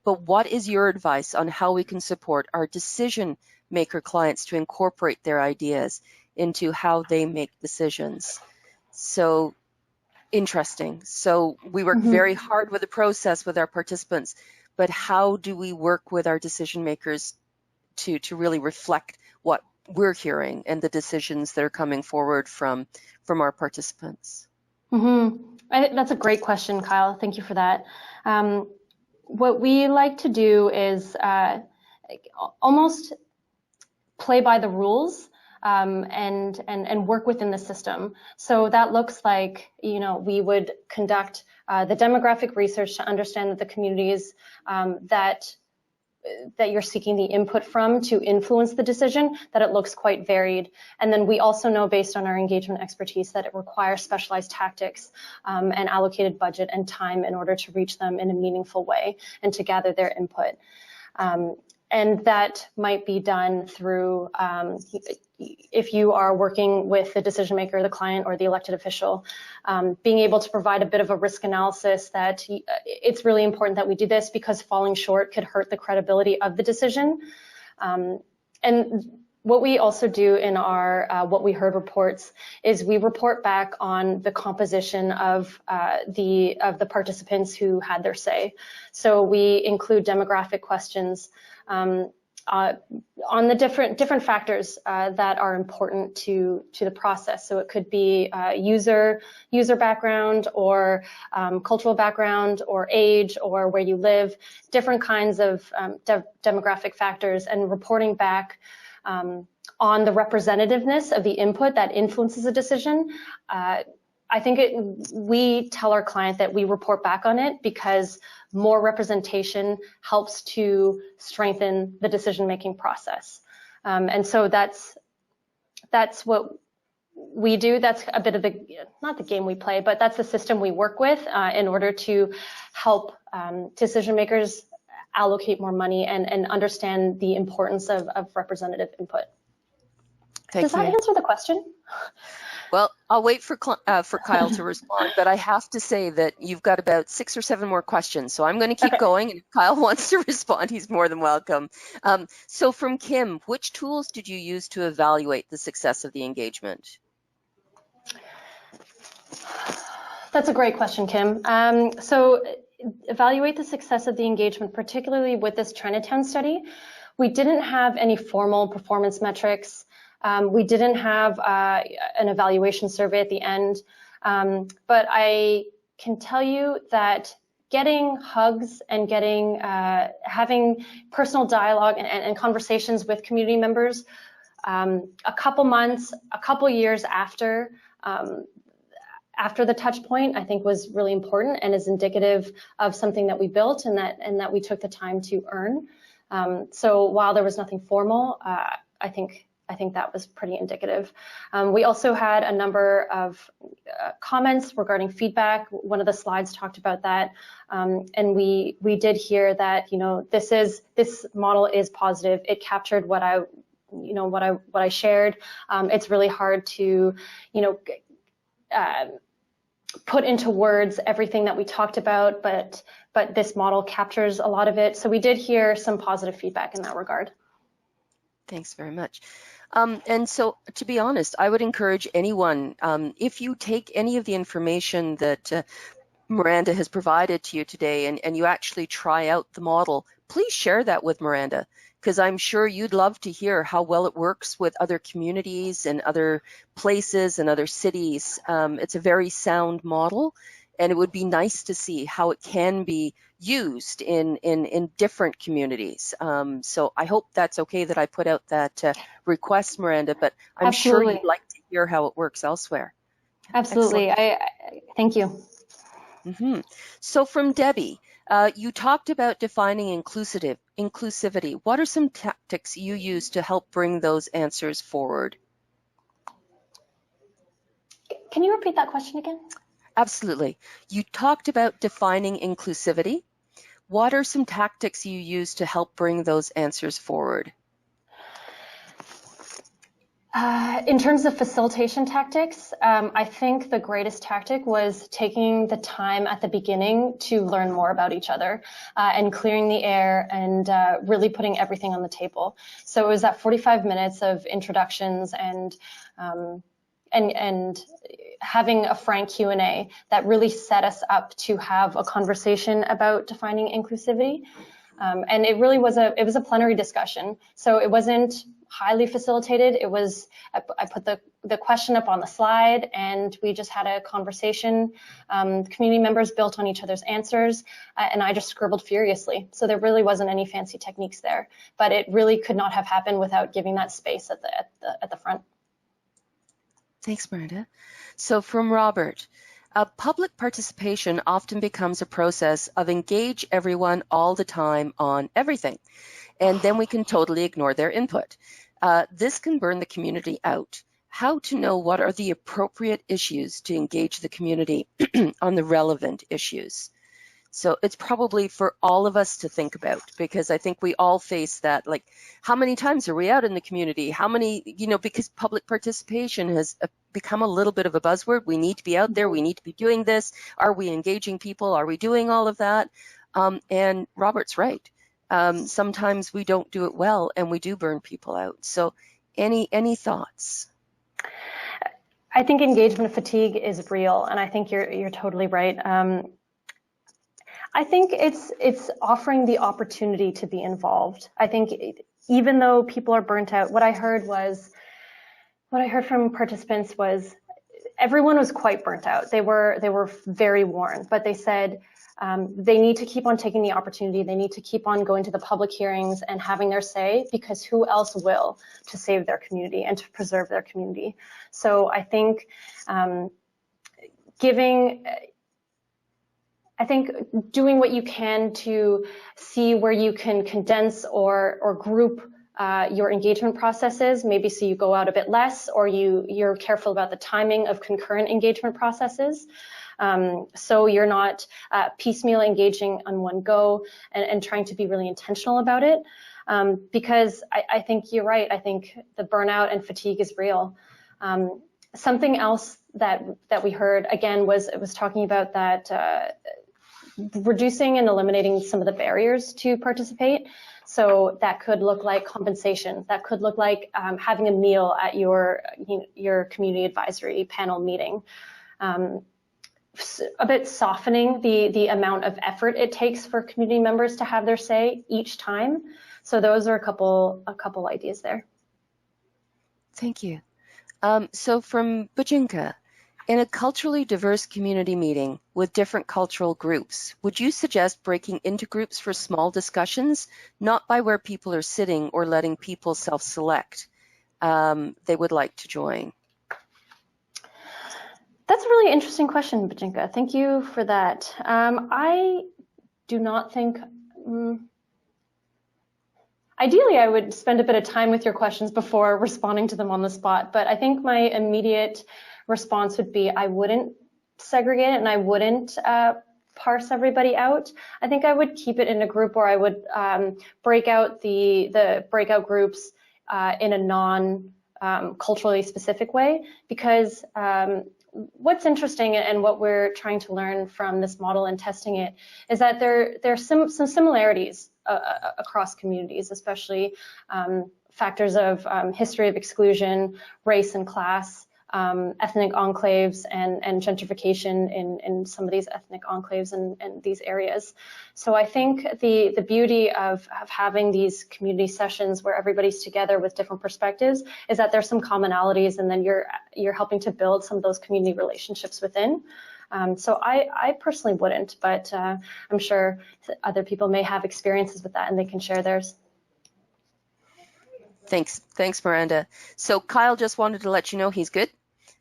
but what is your advice on how we can support our decision-maker clients to incorporate their ideas into how they make decisions. So interesting. So we work very hard with the process with our participants, but how do we work with our decision makers to really reflect what we're hearing and the decisions that are coming forward from our participants? That's a great question, Kyle. Thank you for that. What we like to do is almost play by the rules and work within the system. So that looks like, we would conduct the demographic research to understand that the communities that you're seeking the input from to influence the decision, that it looks quite varied. And then we also know, based on our engagement expertise, that it requires specialized tactics and allocated budget and time in order to reach them in a meaningful way and to gather their input. And that might be done through, if you are working with the decision maker, the client, or the elected official, being able to provide a bit of a risk analysis that it's really important that we do this because falling short could hurt the credibility of the decision. And what we also do in our What We Heard reports is we report back on the composition of the participants who had their say. So we include demographic questions on the different factors that are important to the process. So it could be user background, or cultural background, or age, or where you live, different kinds of demographic factors, and reporting back on the representativeness of the input that influences a decision. I think we tell our client that we report back on it because more representation helps to strengthen the decision-making process. And so that's what we do. That's a bit of not the game we play, but that's the system we work with in order to help decision makers allocate more money and understand the importance of representative input. Does that answer the question? Well, I'll wait for Kyle to respond, but I have to say that you've got about 6 or 7 more questions, so I'm going to keep going, and if Kyle wants to respond, he's more than welcome. So from Kim, which tools did you use to evaluate the success of the engagement? That's a great question, Kim. So evaluate the success of the engagement, particularly with this Chinatown study. We didn't have any formal performance metrics. We didn't have an evaluation survey at the end, but I can tell you that getting hugs and having personal dialogue and conversations with community members a couple months, a couple years after the touch point, I think was really important and is indicative of something that we built and that we took the time to earn. So while there was nothing formal, I think that was pretty indicative. We also had a number of comments regarding feedback. One of the slides talked about that, and we did hear that this model is positive. It captured what I shared. It's really hard to put into words everything that we talked about, but this model captures a lot of it. So we did hear some positive feedback in that regard. Thanks very much. And so, to be honest, I would encourage anyone, if you take any of the information that Miranda has provided to you today and you actually try out the model, please share that with Miranda, because I'm sure you'd love to hear how well it works with other communities and other places and other cities. It's a very sound model, and it would be nice to see how it can be used in different communities. So I hope that's okay that I put out that request, Miranda, but I'm sure you'd like to hear how it works elsewhere. Absolutely. Thank you. So from Debbie, you talked about defining inclusivity. What are some tactics you use to help bring those answers forward? Can you repeat that question again? Absolutely. You talked about defining inclusivity. What are some tactics you use to help bring those answers forward? In terms of facilitation tactics, I think the greatest tactic was taking the time at the beginning to learn more about each other and clearing the air and really putting everything on the table. So it was that 45 minutes of introductions and having a frank Q&A that really set us up to have a conversation about defining inclusivity. And it really was a plenary discussion. So it wasn't highly facilitated. It was, I put the question up on the slide and we just had a conversation. Community members built on each other's answers and I just scribbled furiously. So there really wasn't any fancy techniques there, but it really could not have happened without giving that space at the front. Thanks, Miranda. So from Robert, public participation often becomes a process of engage everyone all the time on everything, and then we can totally ignore their input. This can burn the community out. How to know what are the appropriate issues to engage the community on the relevant issues? So it's probably for all of us to think about, because I think we all face that, like, how many times are we out in the community? How many, because public participation has become a little bit of a buzzword. We need to be out there. We need to be doing this. Are we engaging people? Are we doing all of that? And Robert's right. Sometimes we don't do it well and we do burn people out. So any thoughts? I think engagement fatigue is real, and I think you're totally right. I think it's offering the opportunity to be involved. I think even though people are burnt out, what I heard from participants was everyone was quite burnt out. They were very worn, but they said they need to keep on taking the opportunity. They need to keep on going to the public hearings and having their say, because who else will to save their community and to preserve their community? So I think doing what you can to see where you can condense or group your engagement processes, maybe so you go out a bit less, or you're careful about the timing of concurrent engagement processes. So you're not piecemeal engaging on one go and trying to be really intentional about it. Because I think you're right. I think the burnout and fatigue is real. Something else that we heard, again, was talking about that reducing and eliminating some of the barriers to participate. So that could look like compensation. That could look like having a meal at your community advisory panel meeting. A bit softening the amount of effort it takes for community members to have their say each time. So those are a couple ideas there. Thank you. So from Bajinka, in a culturally diverse community meeting with different cultural groups, would you suggest breaking into groups for small discussions, not by where people are sitting or letting people self-select they would like to join? That's a really interesting question, Bajinka. Thank you for that. I do not think... Ideally, I would spend a bit of time with your questions before responding to them on the spot, but I think my immediate response would be I wouldn't segregate it and I wouldn't parse everybody out. I think I would keep it in a group, or I would break out the breakout groups in a non-culturally specific way, because what's interesting and what we're trying to learn from this model and testing it is that there's some similarities across communities, especially factors of history of exclusion, race and class, ethnic enclaves and gentrification in some of these ethnic enclaves and these areas. So I think the beauty of having these community sessions where everybody's together with different perspectives is that there's some commonalities, and then you're helping to build some of those community relationships within. So I personally wouldn't, but I'm sure other people may have experiences with that and they can share theirs. Thanks, Miranda. So Kyle just wanted to let you know he's good.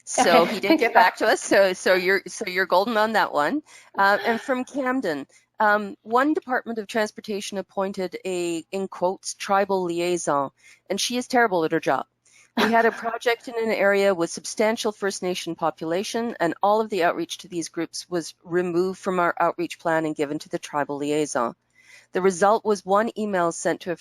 So he did get back to us. So you're golden on that one. And from Camden, one Department of Transportation appointed a, in quotes, tribal liaison, and she is terrible at her job. We had a project in an area with substantial First Nation population, and all of the outreach to these groups was removed from our outreach plan and given to the tribal liaison. The result was one email sent to a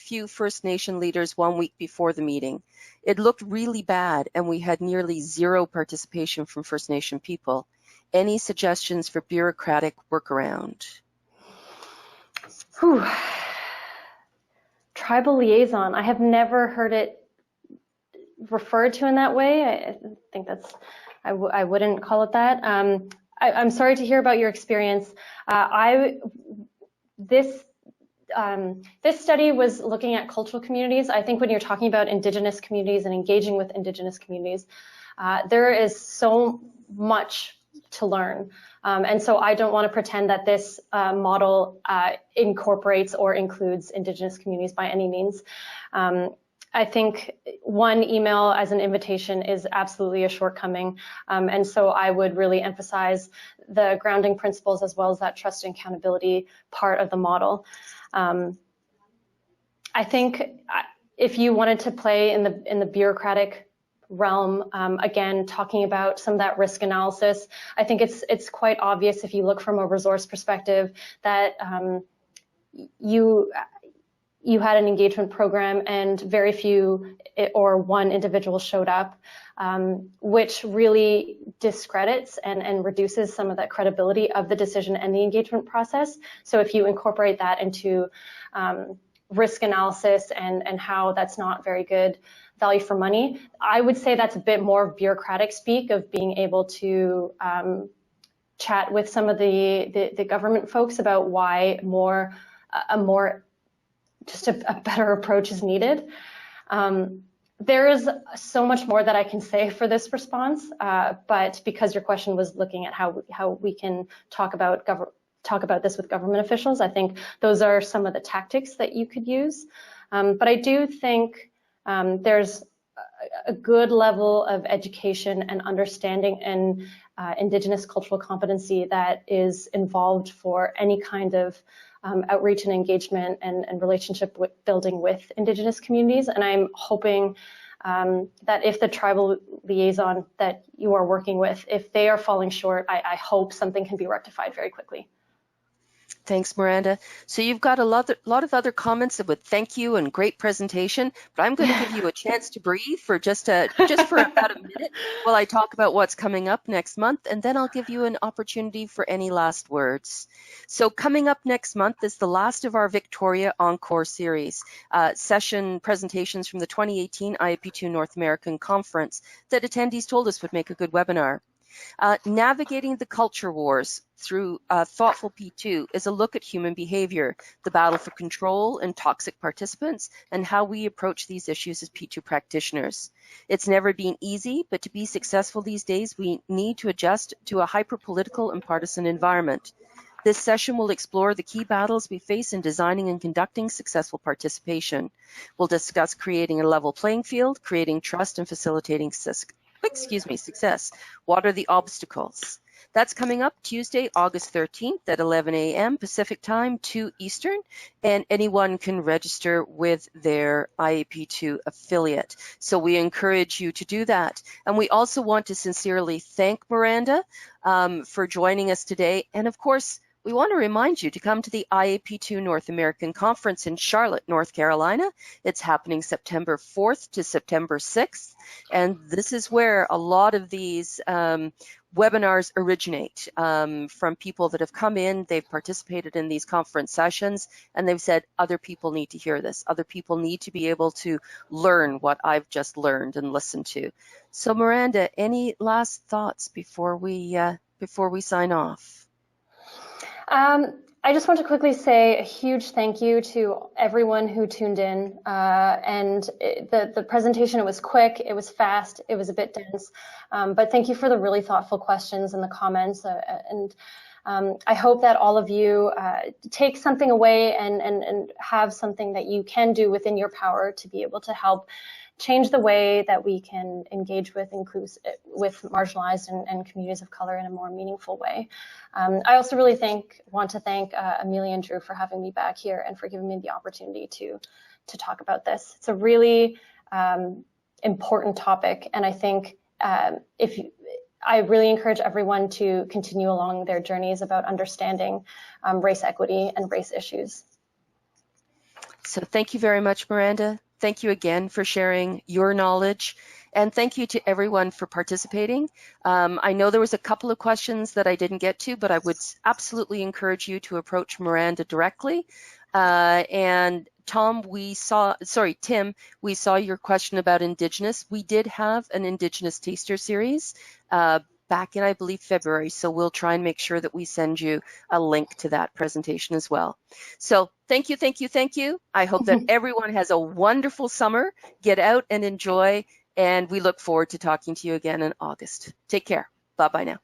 few First Nation leaders 1 week before the meeting. It looked really bad, and we had nearly zero participation from First Nation people. Any suggestions for bureaucratic workaround? Whew. Tribal liaison. I have never heard it referred to in that way. I think I wouldn't call it that. I'm sorry to hear about your experience. This study was looking at cultural communities. I think when you're talking about Indigenous communities and engaging with Indigenous communities, there is so much to learn. And so I don't want to pretend that this model incorporates or includes Indigenous communities by any means. I think one email as an invitation is absolutely a shortcoming. And so I would really emphasize the grounding principles as well as that trust and accountability part of the model. I think if you wanted to play in the bureaucratic realm, again, talking about some of that risk analysis, I think it's quite obvious if you look from a resource perspective that you had an engagement program and very few or one individual showed up, which really discredits and reduces some of that credibility of the decision and the engagement process. So if you incorporate that into risk analysis and how that's not very good value for money, I would say that's a bit more bureaucratic speak of being able to chat with some of the government folks about why just a better approach is needed. There is so much more that I can say for this response, but because your question was looking at how we can talk about this with government officials, I think those are some of the tactics that you could use. But I do think there's a good level of education and understanding and Indigenous cultural competency that is involved for any kind of outreach and engagement and relationship building with Indigenous communities. And I'm hoping that if the tribal liaison that you are working with, if they are falling short, I hope something can be rectified very quickly. Thanks, Miranda. So you've got a lot of other comments that would thank you and great presentation, but I'm going to give you a chance to breathe for just for about a minute while I talk about what's coming up next month, and then I'll give you an opportunity for any last words. So coming up next month is the last of our Victoria Encore series, session presentations from the 2018 IAP2 North American Conference that attendees told us would make a good webinar. Navigating the Culture Wars through Thoughtful P2 is a look at human behavior, the battle for control and toxic participants, and how we approach these issues as P2 practitioners. It's never been easy, but to be successful these days, we need to adjust to a hyper-political and partisan environment. This session will explore the key battles we face in designing and conducting successful participation. We'll discuss creating a level playing field, creating trust, and facilitating success. What are the obstacles? That's coming up Tuesday, August 13th at 11 a.m. Pacific Time, 2 Eastern, and anyone can register with their IAP2 affiliate. So we encourage you to do that. And we also want to sincerely thank Miranda for joining us today. And of course, we want to remind you to come to the IAP2 North American Conference in Charlotte, North Carolina. It's happening September 4th to September 6th. And this is where a lot of these webinars originate from people that have come in, they've participated in these conference sessions, and they've said, other people need to hear this. Other people need to be able to learn what I've just learned and listened to. So Miranda, any last thoughts before we sign off? I just want to quickly say a huge thank you to everyone who tuned in. And the presentation, it was quick, it was fast, it was a bit dense. But thank you for the really thoughtful questions and the comments. I hope that all of you take something away and have something that you can do within your power to be able to help change the way that we can engage with marginalized and communities of color in a more meaningful way. I also really want to thank Amelia and Drew for having me back here and for giving me the opportunity to talk about this. It's a really important topic, and I think I really encourage everyone to continue along their journeys about understanding race equity and race issues. So thank you very much, Miranda. Thank you again for sharing your knowledge. And thank you to everyone for participating. I know there was a couple of questions that I didn't get to, but I would absolutely encourage you to approach Miranda directly. And Tim, we saw your question about Indigenous. We did have an Indigenous taster series back in, I believe, February. So we'll try and make sure that we send you a link to that presentation as well. So thank you, thank you, thank you. I hope that everyone has a wonderful summer. Get out and enjoy. And we look forward to talking to you again in August. Take care. Bye-bye now.